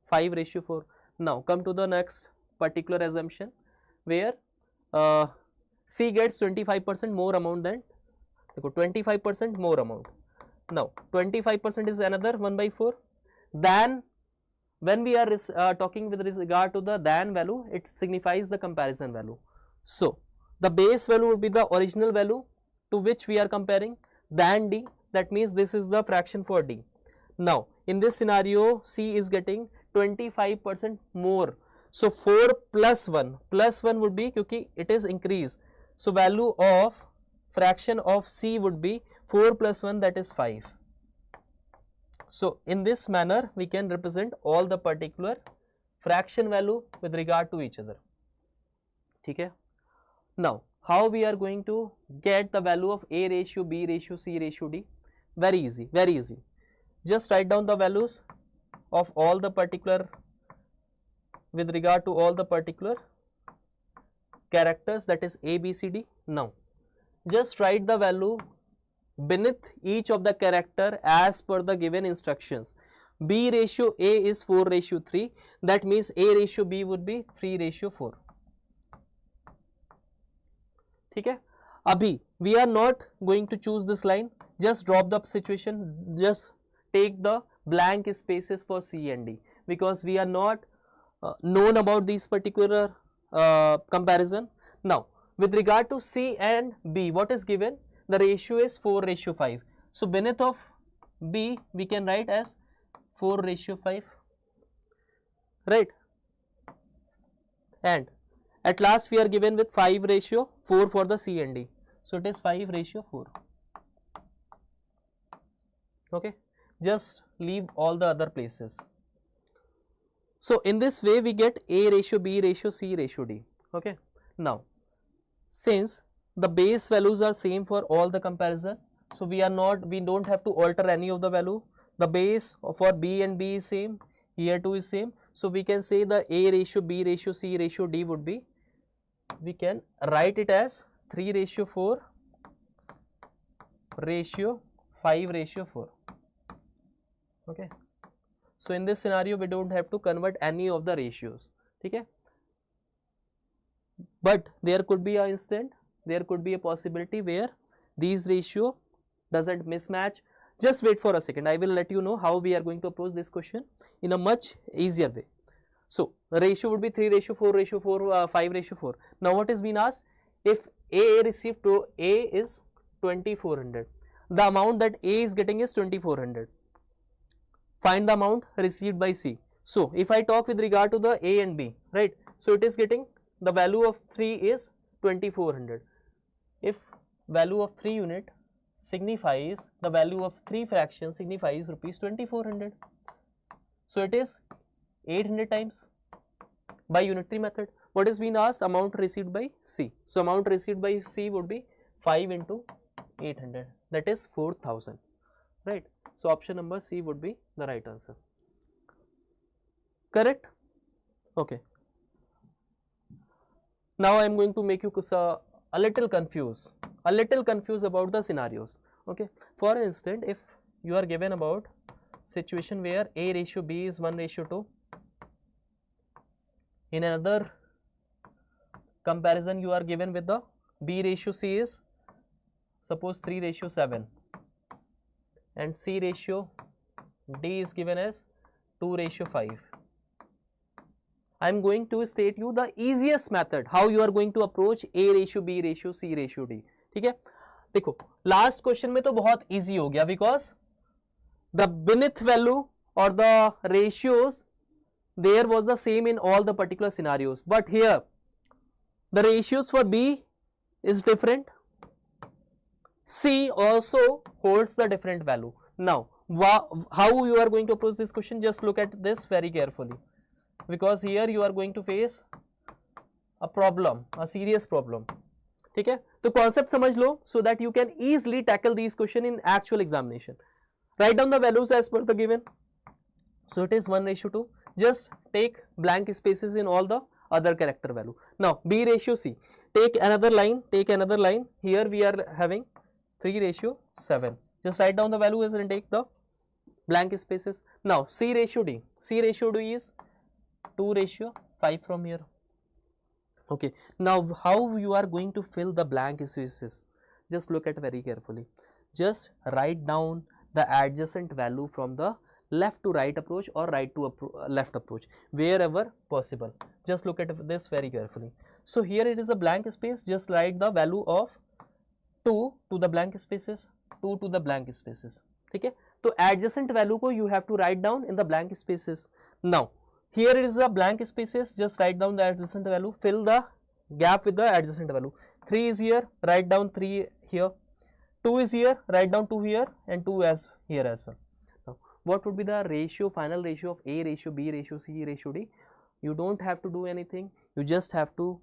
5 ratio 4. Now come to the next particular assumption where C gets 25% more amount than, 25% more amount. Now 25% is another 1 by 4. Then when we are talking with regard to the than value, it signifies the comparison value. So the base value would be the original value to which we are comparing, than D, that means this is the fraction for D. Now in this scenario C is getting 25% more. So 4 plus 1 would be, क्योंकि it is increase, so value of fraction of C would be 4 plus 1, that is 5. So in this manner we can represent all the particular fraction value with regard to each other. Okay. Now how we are going to get the value of A ratio, B ratio, C ratio, D? Very easy, very easy. Just write down the values of all the particular, with regard to all the particular characters, that is A, B, C, D. Now just write the value beneath each of the character as per the given instructions. B ratio A is 4 ratio 3, that means A ratio B would be 3 ratio 4. ठीक है. अभी we are not going to choose this line, just drop the situation, just take the blank spaces for C and D, because we are not known about these particular comparison. Now with regard to C and B, what is given? The ratio is 4 ratio 5. So beneath of B we can write as 4 ratio 5, right? And at last we are given with 5 ratio 4 for the C and D. So it is 5 ratio 4. Okay, just leave all the other places. So in this way we get A ratio, B ratio, C ratio, D. Okay. Now since the base values are same for all the comparison, so we don't have to alter any of the value. The base for B and B is same, here too is same. So we can say the A ratio, B ratio, C ratio, D would be, we can write it as 3 ratio 4 ratio 5 ratio 4. Okay. So in this scenario we don't have to convert any of the ratios. Okay. But there could be an instant, there could be a possibility where these ratio doesn't mismatch. Just wait for a second, I will let you know how we are going to approach this question in a much easier way. So the ratio would be 3 ratio 4 ratio 4 5 ratio 4. Now what is being asked? If A received to A is 2400, the amount that A is getting is 2400. Find the amount received by C. So if I talk with regard to the A and B, right? So it is getting, the value of 3 is 2400. If value of 3 unit signifies, the value of 3 fractions signifies rupees 2400. So it is 800 times by unitary method. What is being asked? Amount received by C. So amount received by C would be 5 into 800, that is 4000, right? So option number C would be the right answer. Correct? Okay. Now I am going to make you a little confused about the scenarios. Okay. For instance, if you are given about situation where A ratio B is 1 ratio 2, in another comparison you are given with the B ratio C is suppose 3:7 and C ratio D is given as 2:5. I am going to state you the easiest method how you are going to approach A ratio, B ratio, C ratio, D. ठीक है, देखो last question में तो बहुत easy हो गया because the beneath value or the ratios there was the same in all the particular scenarios, but here the ratios for B is different, C also holds the different value. Now how you are going to approach this question, just look at this very carefully because here you are going to face a problem, a serious problem. ठीक है, तो concept समझ लो so that you can easily tackle these question in actual examination. Write down the values as per the given. So it is 1:2. Just take blank spaces in all the other character value. Now B ratio C. Take another line. Here we are having 3:7. Just write down the values and take the blank spaces. Now C ratio D. C ratio D is 2:5 from here. Okay, now how you are going to fill the blank spaces, just look at very carefully. Just write down the adjacent value from the left to right approach or right to left approach wherever possible. Just look at this very carefully. So here it is a blank space, just write the value of 2 to the blank spaces, 2 to the blank spaces. ठीक है, तो adjacent value को you have to write down in the blank spaces. Now here it is a blank spaces, just write down the adjacent value, fill the gap with the adjacent value. 3 is here, write down 3 here, 2 is here, write down 2 here and 2 as here as well. Now what would be the ratio, final ratio of A ratio, B ratio, C ratio, D? You don't have to do anything, you just have to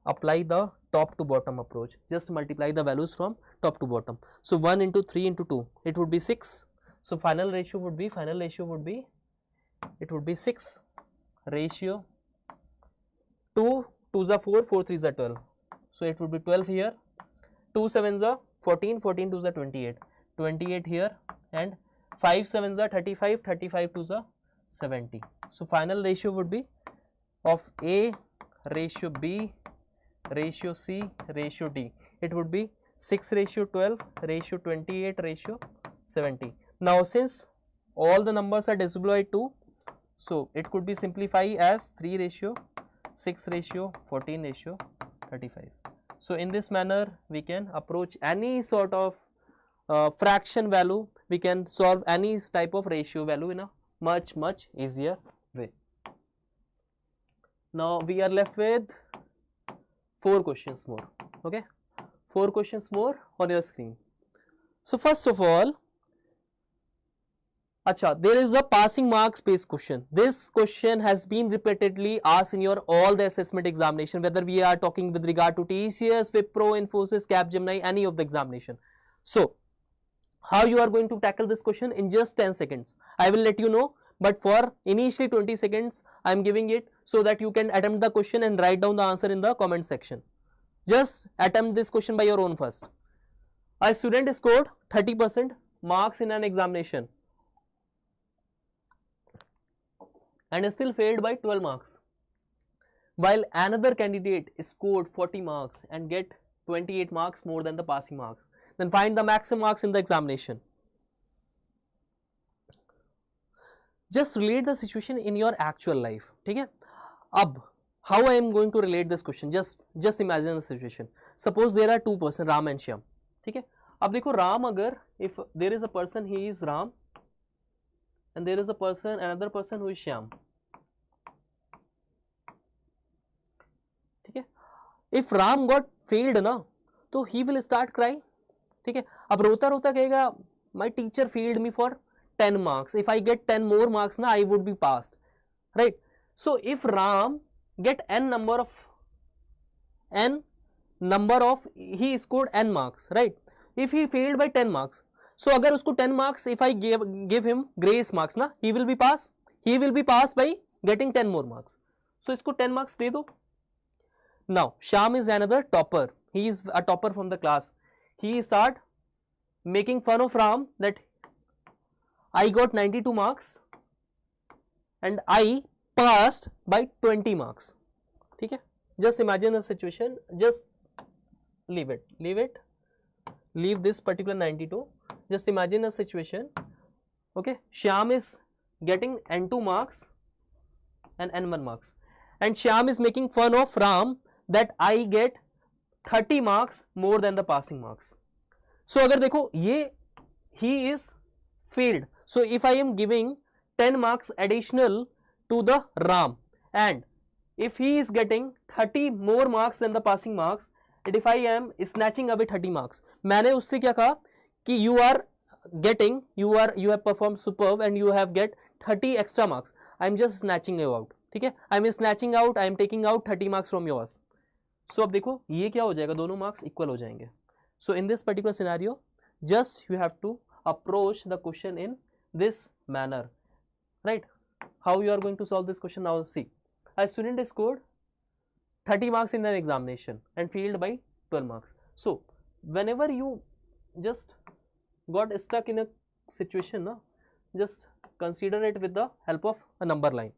apply the top to bottom approach, just multiply the values from top to bottom. So 1 into 3 into 2, it would be 6. So final ratio would be, it would be 6 ratio 2 2s are 4, 4 3s are 12. So it would be 12 here, 2 7s are 14, 14 2s are 28, 28 here and 5 7s are 35, 35 2s are 70. So final ratio would be of A ratio B ratio C ratio D, it would be 6:12 ratio 28 ratio 70. Now since all the numbers are divisible by 2, so it could be simplified as 3:6:14:35. So in this manner we can approach any sort of fraction value, we can solve any type of ratio value in a much easier way. Now we are left with 4 questions more. Okay, 4 questions more on your screen. So first of all, there is a passing marks based question. This question has been repeatedly asked in your all the assessment examination, whether we are talking with regard to TCS, Wipro, Infosys, Capgemini, any of the examination. So how you are going to tackle this question in just 10 seconds? I will let you know, but for initially 20 seconds I am giving it so that you can attempt the question and write down the answer in the comment section. Just attempt this question by your own first. A student scored 30% marks in an examination and still failed by 12 marks, while another candidate scored 40 marks and get 28 marks more than the passing marks. Then find the maximum marks in the examination. Just relate the situation in your actual life. ठीक है, अब how I am going to relate this question, just imagine the situation. Suppose there are 2 persons, Ram and Shyam. ठीक है, अब देखो Ram, अगर if there is a person, he is Ram and there is a person, another person who is Shyam. ठीक है, if Ram got failed ना, तो he will start crying. ठीक है, अब रोता रोता कहेगा my teacher failed me for 10 marks, if I get 10 more marks ना I would be passed, right? So if Ram get n number of he scored n marks, right? If he failed by 10 marks, so अगर उसको 10 marks if I give him grace marks ना, he will be passed by getting 10 more marks. So इसको 10 marks दे दो. Now Shyam is another topper, he is a topper from the class. He start making fun of Ram that I got 92 marks and I passed by 20 marks. ठीक है, just imagine a situation, just leave this particular 92. Just imagine a situation, okay, Shyam is getting N2 marks and N1 marks, and Shyam is making fun of Ram that I get 30 marks more than the passing marks. So अगर देखो ये he is failed, so if I am giving 10 marks additional to the Ram, and if he is getting 30 more marks than the passing marks, and if I am snatching away 30 marks, मैंने उससे क्या कहा कि you have performed superb and you have get 30 extra marks, I am just snatching you out, ठीक है, I am snatching out, I am taking out 30 marks from yours. So अब देखो ये क्या हो जाएगा, दोनों मार्क्स इक्वल हो जाएंगे. So in this particular scenario, just you have to approach the question in this manner, right? How you are going to solve this question now? See, a student scored 30 marks in an examination and failed by 12 marks. So whenever you just got stuck in a situation, na, just consider it with the help of a number line.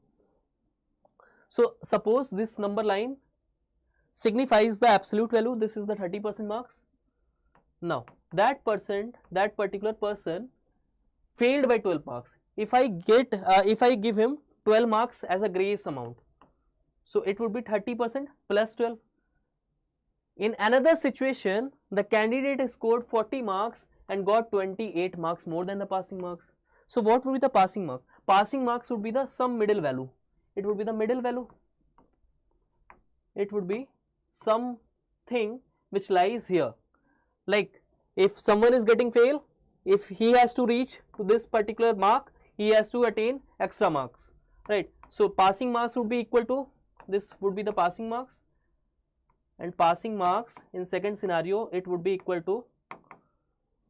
So suppose this number line signifies the absolute value, this is the 30% marks. Now that particular person failed by 12 marks. If I give him 12 marks as a grace amount, so it would be 30% plus 12. In another situation, the candidate scored 40 marks and got 28 marks more than the passing marks. So what would be the passing mark? Passing marks would be the some middle value. It would be the middle value. It would be something which lies here. Like if someone is getting fail, if he has to reach to this particular mark, he has to attain extra marks, right? So passing marks would be equal to, this would be the passing marks, and passing marks in second scenario it would be equal to,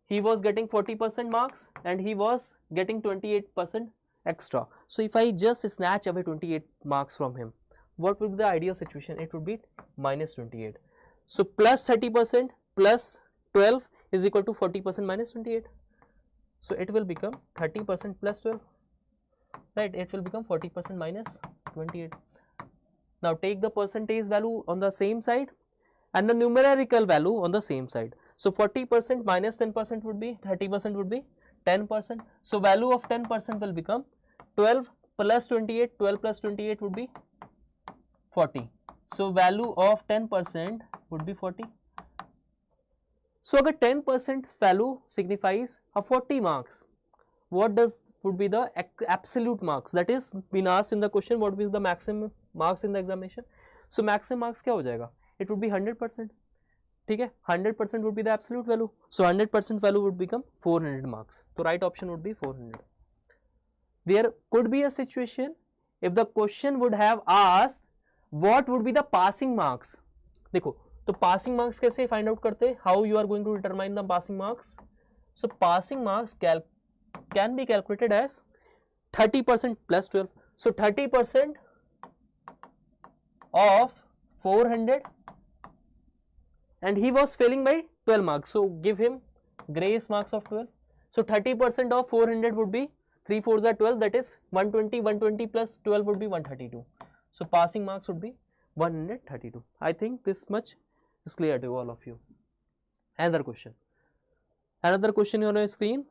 he was getting 40% marks and he was getting 28% extra. So if I just snatch away 28 marks from him, what would be the ideal situation? It would be minus 28. So plus 30% plus 12 is equal to 40% minus 28. So it will become 30% plus 12, right? It will become 40% minus 28. Now take the percentage value on the same side and the numerical value on the same side. So 40% minus 10% would be 30% would be 10%. So value of 10% will become 12 plus 28. 12 plus 28 would be 40. So value of 10% would be 40. So अगर 10% value signifies a 40 marks, what would be the absolute marks? That is been asked in the question, what is the maximum marks in the examination? So maximum marks क्या हो जाएगा? It would be 100%. ठीक है, 100% would be the absolute value. So 100% value would become 400 marks. So right option would be 400. There could be a situation if the question would have asked what would be the passing marks. देखो तो passing marks कैसे find out करते? How you are going to determine the passing marks? So passing marks can be calculated as 30% plus 12. So 30% of 400, and he was failing by 12 marks. So give him grace marks of 12. So 30% of 400 would be 3 4s are 12, that is 120. 120 plus 12 would be 132. So passing marks would be 132. I think this much is clear to all of you. Another question on your screen.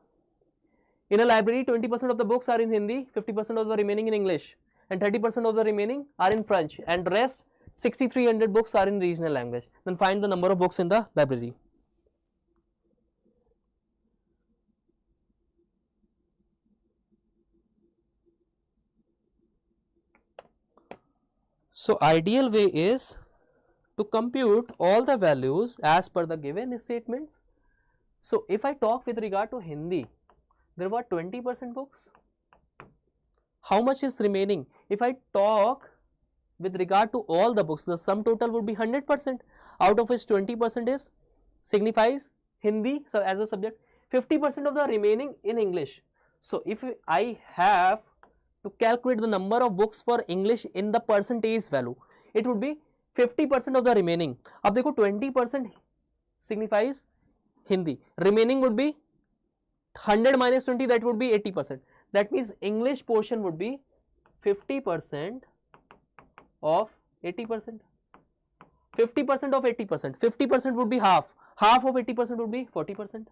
In a library, 20% of the books are in Hindi, 50% of the remaining in English, and 30% of the remaining are in French, and rest 6300 books are in regional language. Then find the number of books in the library. So ideal way is to compute all the values as per the given statements. So if I talk with regard to Hindi, there were 20% books. How much is remaining? If I talk with regard to all the books, the sum total would be 100%, out of which 20% is signifies Hindi as a subject, 50% of the remaining in English. So if I have to calculate the number of books for English in the percentage value, it would be 50% of the remaining. अब देखो 20% signifies Hindi, remaining would be 100 minus 20, that would be 80%. That means English portion would be 50% of 80%. 50% of 80%. 50% would be half. Half of 80% would be 40%.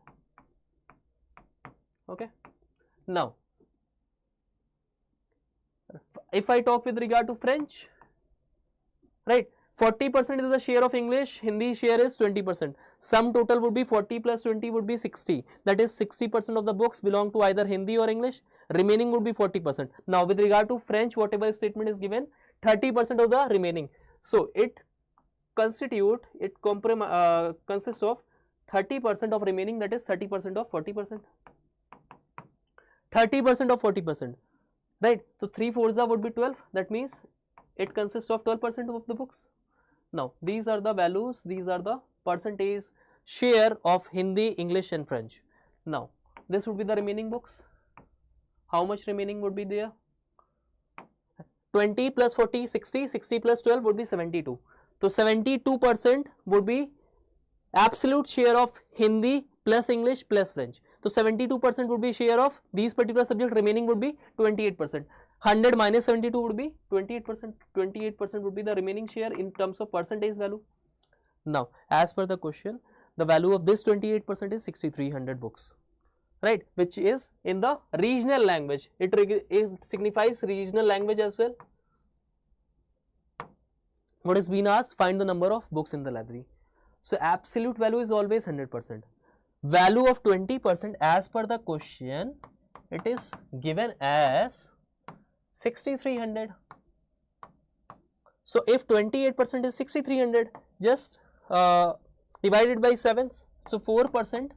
Okay. Now, if I talk with regard to French, right, 40% is the share of English, Hindi share is 20%. Sum total would be 40 plus 20 would be 60. That is 60% of the books belong to either Hindi or English. Remaining would be 40%. Now, with regard to French, whatever statement is given, 30% of the remaining. So, it consists of 30% of remaining, that is 30% of 40%. 30% of 40%. Right. So, 3 4s would be 12. That means it consists of 12% of the books. Now, these are the values, these are the percentage share of Hindi, English and French. Now, this would be the remaining books. How much remaining would be there? 20 plus 40, 60, 60 plus 12 would be 72. So, 72% would be absolute share of Hindi plus English plus French. So, 72% would be share of these particular subject, remaining would be 28%. 100 minus 72 would be 28%. 28% would be the remaining share in terms of percentage value. Now, as per the question, the value of this 28% is 6300 books, right, which is in the regional language. It signifies regional language as well. What is being asked? Find the number of books in the library. So, absolute value is always 100%. Value of 20% as per the question, it is given as 6300. So, if 28% is 6300, just divided by 7. So, 4%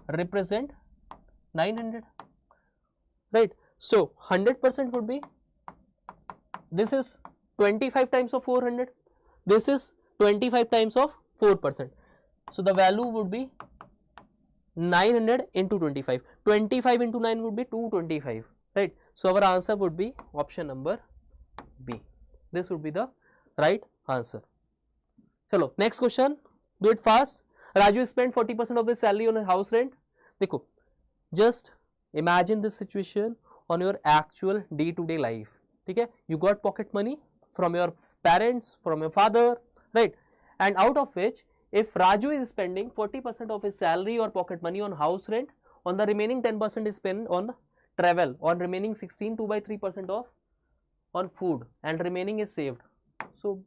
represent 900, right. So, 100% would be, this is 25 times of 400, this is 25 times of 4%. So, the value would be 900 into 25. 25 into 9 would be 225, right. So, our answer would be option number B. This would be the right answer. Chalo, next question, do it fast. Raju spent 40% of his salary on a house rent. Dekho, just imagine this situation on your actual day-to-day life. Okay, you got pocket money from your parents, from your father, right, and out of which, if Raju is spending 40% of his salary or pocket money on house rent, on the remaining 10% is spent on travel, on remaining 16 2/3% of on food, and remaining is saved. So,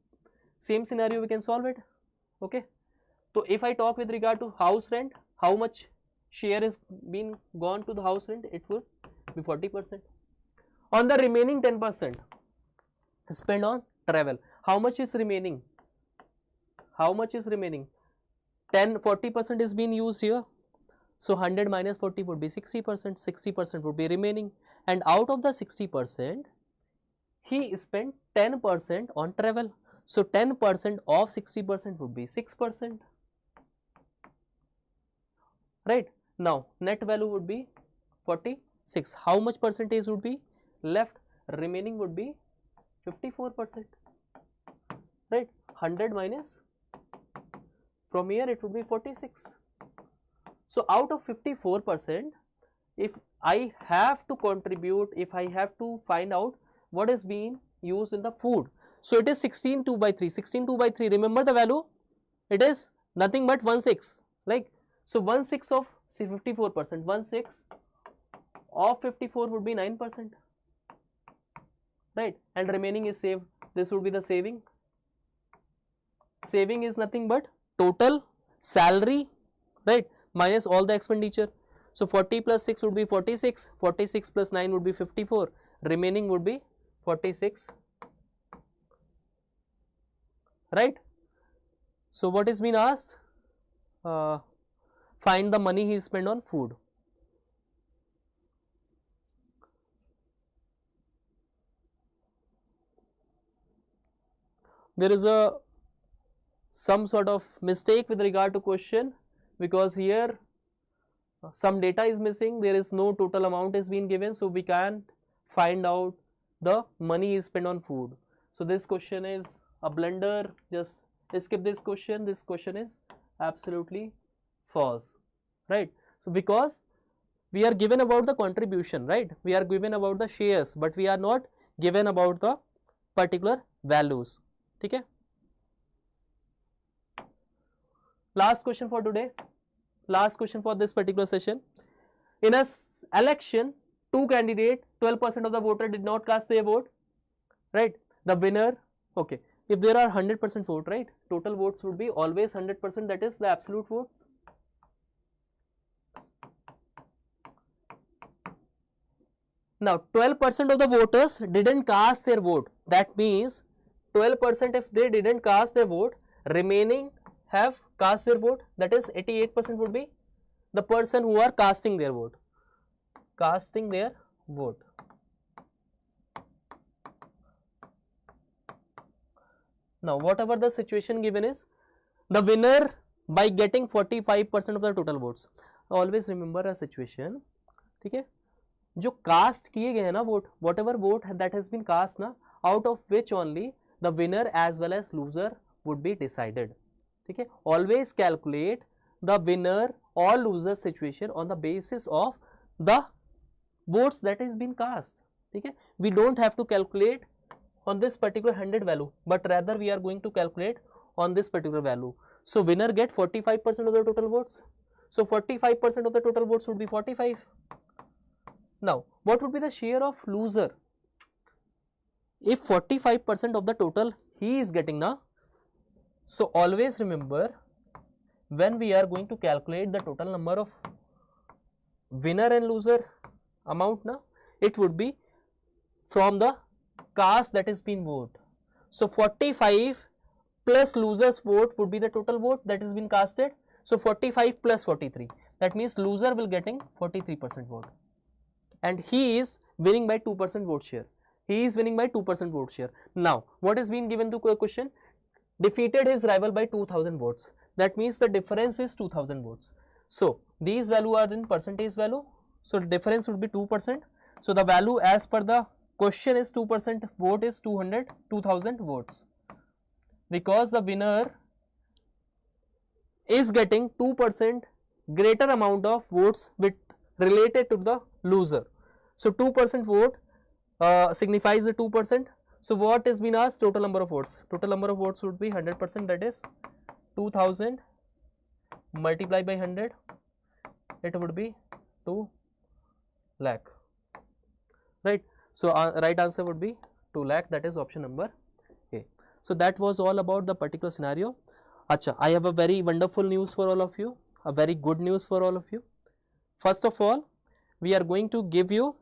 same scenario we can solve it. Okay. So, if I talk with regard to house rent, how much share is been gone to the house rent? It would be 40%. On the remaining 10% spend on travel, how much is remaining? How much is remaining? 40% is being used here. So, 100 minus 40 would be 60%, 60% would be remaining, and out of the 60%, he spent 10% on travel. So, 10% of 60% would be 6%, right. Now, net value would be 46. How much percentage would be left? Remaining would be 54%, right. 100 minus, from here it would be 46. So, out of 54%, if I have to contribute, if I have to find out what is being used in the food, so it is 16 2/3. 16 2/3, remember the value, it is nothing but 1/6, like, so 1/6 of, say, 54%, 1/6 of 54 would be 9%, right, and remaining is saved. This would be the saving. Saving is nothing but total salary, right, minus all the expenditure. So, 40 plus 6 would be 46, 46 plus 9 would be 54, remaining would be 46, right. So, what is being asked? Find the money he spent on food. There is some sort of mistake with regard to question, because here some data is missing, there is no total amount is being given, so we can't find out the money is spent on food. So, this question is a blunder, just skip this question is absolutely false, right. So, because we are given about the contribution, right, we are given about the shares, but we are not given about the particular values. Okay. Last question for today. Last question for this particular session. In a election, two candidates, 12% of the voter did not cast their vote, right? The winner, okay. If there are 100% vote, right? Total votes would be always 100%, that is the absolute vote. Now 12% of the voters didn't cast their vote. That means 12% if they didn't cast their vote, remaining have cast their vote, that is 88% would be the person who are casting their vote. Casting their vote. Now whatever the situation given is, the winner by getting 45% of the total votes. Always remember a situation, ठीक है, जो cast किए गए हैं ना vote, whatever vote that has been cast ना, out of which only the winner as well as loser would be decided. ठीक है, ऑलवेज कैलकुलेट द विनर और loser situation on the basis of the votes that is been cast. ठीक है, we don't have to calculate on this particular 100 value, but rather we are going to calculate on this particular value. So winner get 45% of the total votes. So 45% of the total votes would be 45. Now what would be the share of loser? If 45% of the total he is getting now, so always remember when we are going to calculate the total number of winner and loser amount now, it would be from the cast that is been vote. So 45 plus losers vote would be the total vote that is been casted. So 45 plus 43, that means loser will getting 43% vote and he is winning by 2% vote share. He is winning by 2% vote share. Now what is being given to question? Defeated his rival by 2000 votes. That means the difference is 2000 votes. So these value are in percentage value. So difference would be 2%. So the value as per the question is 2%, vote is 2000 votes, because the winner is getting 2% greater amount of votes with related to the loser. So 2% vote signifies the 2%. So what is been asked? Total number of votes. Total number of votes would be 100%, that is 2000 multiplied by 100, it would be 2 lakh, right? So right answer would be 2 lakh, that is option number A. So that was all about the particular scenario. Acha, I have a very wonderful news for all of you, a very good news for all of you. First of all, we are going to give you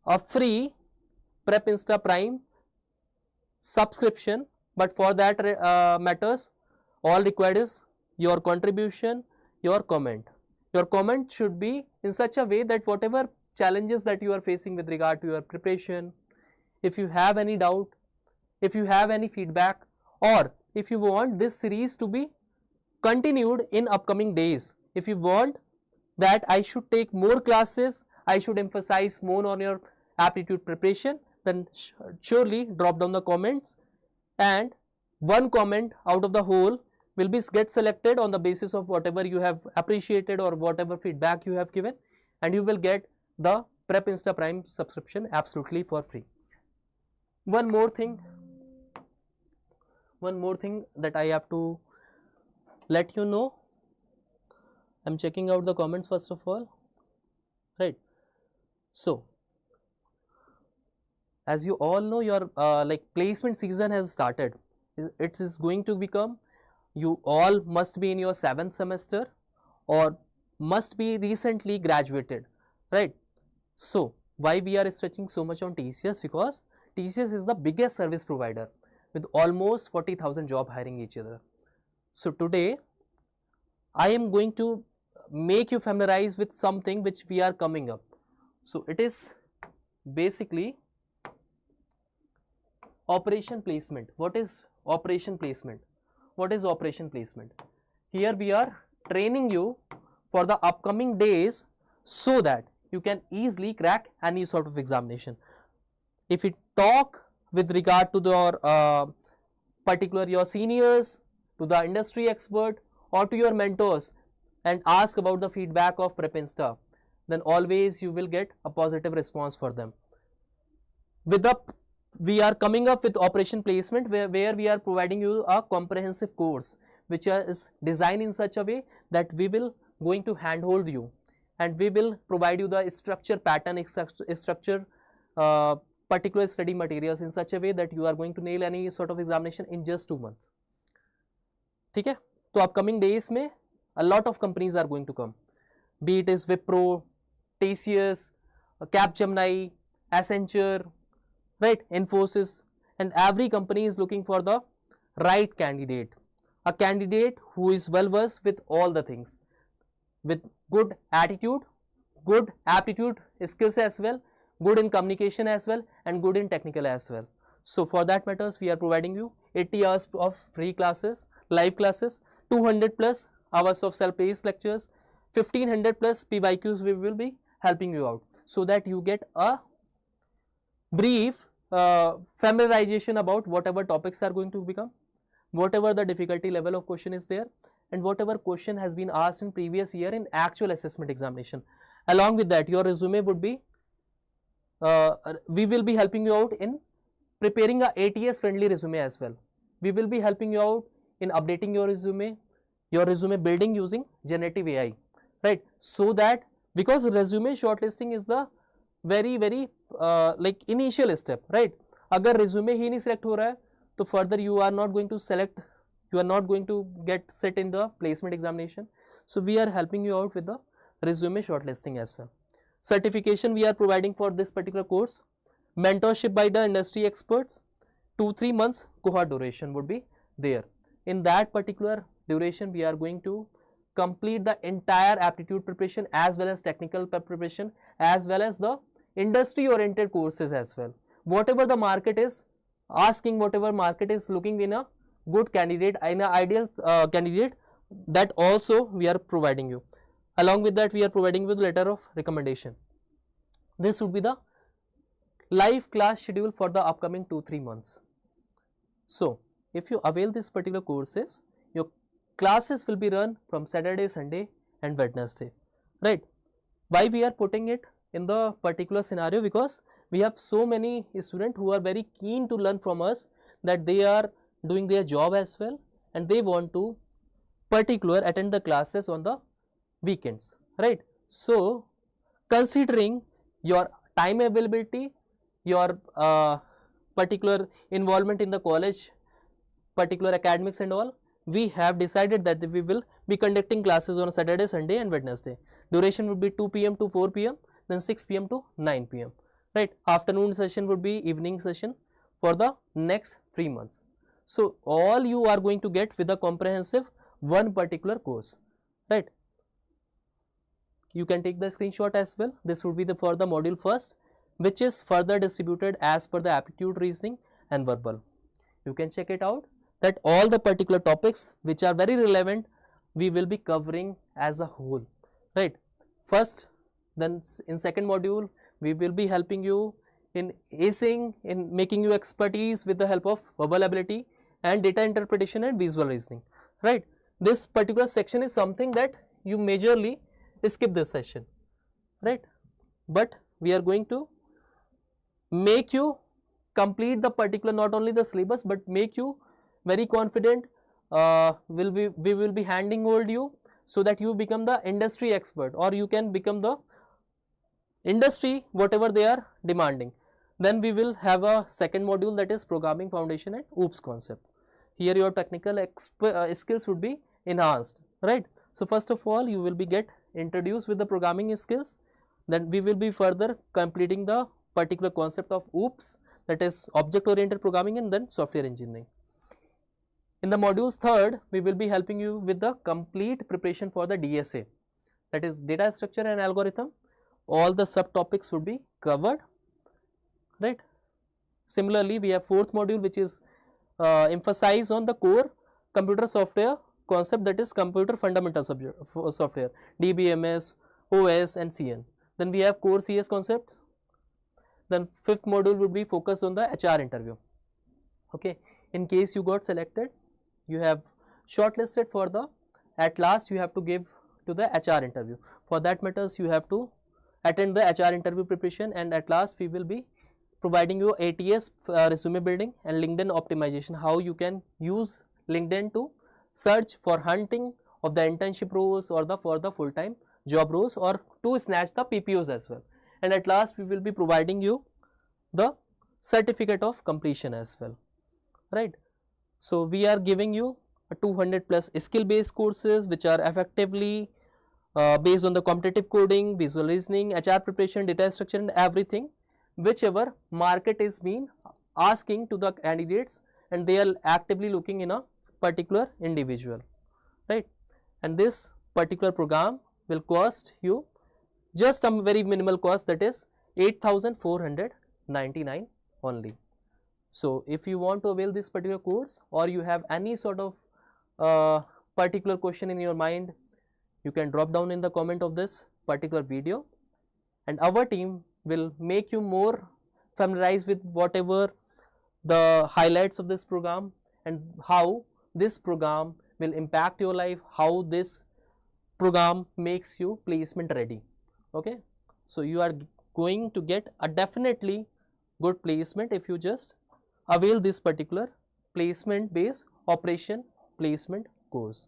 a free Prep Insta Prime subscription, but for that matters, all required is your contribution, your comment. Your comment should be in such a way that whatever challenges that you are facing with regard to your preparation, if you have any doubt, if you have any feedback, or if you want this series to be continued in upcoming days, if you want that I should take more classes, I should emphasize more on your aptitude preparation, then surely drop down the comments, and one comment out of the whole will be get selected on the basis of whatever you have appreciated or whatever feedback you have given, and you will get the Prep Insta Prime subscription absolutely for free. One more thing that I have to let you know. I'm checking out the comments first of all, right? So as you all know, your like placement season has started. It is going to become, you all must be in your 7th semester or must be recently graduated, right? So why we are stretching so much on TCS? Because TCS is the biggest service provider with almost 40,000 job hiring each other. So today I am going to make you familiarize with something which we are coming up. So it is basically operation placement. What is operation placement? What is operation placement? Here we are training you for the upcoming days so that you can easily crack any sort of examination. If we talk with regard to the particular your seniors, to the industry expert, or to your mentors and ask about the feedback of Prep Insta, then always you will get a positive response for them. We are coming up with operation placement where we are providing you a comprehensive course which is designed in such a way that we will going to handhold you, and we will provide you the structure pattern, structure particular study materials in such a way that you are going to nail any sort of examination in just 2 months. ठीक है, तो upcoming days में a lot of companies are going to come, be it is Wipro, TCS, Capgemini, Accenture, right, Infosys, and every company is looking for the right candidate, a candidate who is well versed with all the things, with good attitude, good aptitude skills as well, good in communication as well, and good in technical as well. So for that matters, we are providing you 80 hours of free classes, live classes, 200 plus hours of self-paced lectures, 1500 plus PYQs we will be helping you out, so that you get a brief familiarization about whatever topics are going to become, whatever the difficulty level of question is there, and whatever question has been asked in previous year in actual assessment examination. Along with that, your resume would be, we will be helping you out in preparing a ATS friendly resume as well. We will be helping you out in updating your resume building using generative AI, right? So that, because resume shortlisting is the very like initial step, right? अगर resume ही नहीं select हो रहा है, तो further you are not going to select, you are not going to get set in the placement examination. So we are helping you out with the resume shortlisting as well. Certification we are providing for this particular course, mentorship by the industry experts, 2-3 months cohort duration would be there. In that particular duration, we are going to complete the entire aptitude preparation as well as technical preparation, as well as the industry oriented courses as well. Whatever the market is asking, whatever market is looking in a good candidate, in an ideal candidate, that also we are providing you. Along with that, we are providing with letter of recommendation. This would be the live class schedule for the upcoming 2-3 months. So if you avail this particular courses, your classes will be run from Saturday, Sunday and Wednesday, right? Why we are putting it in the particular scenario? Because we have so many students who are very keen to learn from us, that they are doing their job as well, and they want to particular attend the classes on the weekends, right? So considering your time availability, your particular involvement in the college, particular academics and all, we have decided that we will be conducting classes on Saturday, Sunday and Wednesday. Duration would be 2 p.m. to 4 p.m, then 6 p.m. to 9 p.m, right? Afternoon session would be evening session for the next 3 months. So all you are going to get with a comprehensive one particular course, right? You can take the screenshot as well. This would be the for the module first, which is further distributed as per the aptitude, reasoning and verbal. You can check it out, that all the particular topics which are very relevant, we will be covering as a whole, right? First, then in second module, we will be helping you in acing, in making you expertise with the help of verbal ability and data interpretation and visual reasoning, right? This particular section is something that you majorly skip this session, right? But we are going to make you complete the particular, not only the syllabus, but make you very confident. We will be handing hold you, so that you become the industry expert, or you can become the industry whatever they are demanding. Then we will have a second module, that is programming foundation and OOPS concept. Here your technical skills would be enhanced, right? So first of all, you will be get introduced with the programming skills. Then we will be further completing the particular concept of OOPS, that is object oriented programming, and then software engineering. In the modules third, we will be helping you with the complete preparation for the DSA, that is data structure and algorithm. All the subtopics would be covered, right? Similarly, we have fourth module, which is emphasize on the core computer software concept, that is computer fundamental software, DBMS, OS and CN. Then we have core CS concepts. Then fifth module would be focused on the HR interview. Okay, in case you got selected, you have shortlisted for the, at last you have to give to the HR interview. For that matters, you have to attend the HR interview preparation, and at last we will be providing you ATS resume building and LinkedIn optimization, how you can use LinkedIn to search for hunting of the internship roles or for the full-time job roles, or to snatch the PPOs as well. And at last we will be providing you the certificate of completion as well, right? So we are giving you a 200 plus skill based courses which are effectively based on the competitive coding, visual reasoning, HR preparation, data structure and everything, whichever market is being asking to the candidates, and they are actively looking in a particular individual, right? And this particular program will cost you just a very minimal cost, that is 8,499 only. So if you want to avail this particular course, or you have any sort of particular question in your mind, you can drop down in the comment of this particular video, and our team will make you more familiarized with whatever the highlights of this program and how this program will impact your life, how this program makes you placement ready. Okay, so you are going to get a definitely good placement if you just avail this particular placement based operation placement course,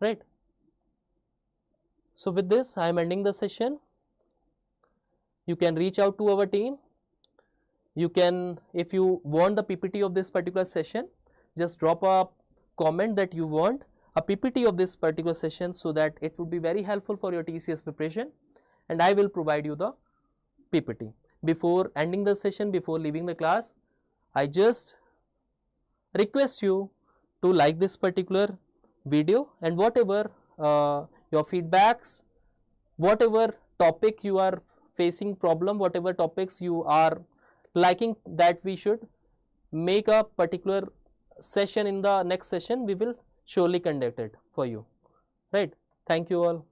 right? So with this I am ending the session. You can reach out to our team. You can, if you want the PPT of this particular session, just drop a comment that you want a PPT of this particular session, so that it would be very helpful for your TCS preparation, and I will provide you the PPT. Before ending the session, before leaving the class, I just request you to like this particular video, and whatever your feedbacks, whatever topic you are facing problem, whatever topics you are liking that we should make a particular session in the next session, we will surely conduct it for you, right? Thank you all.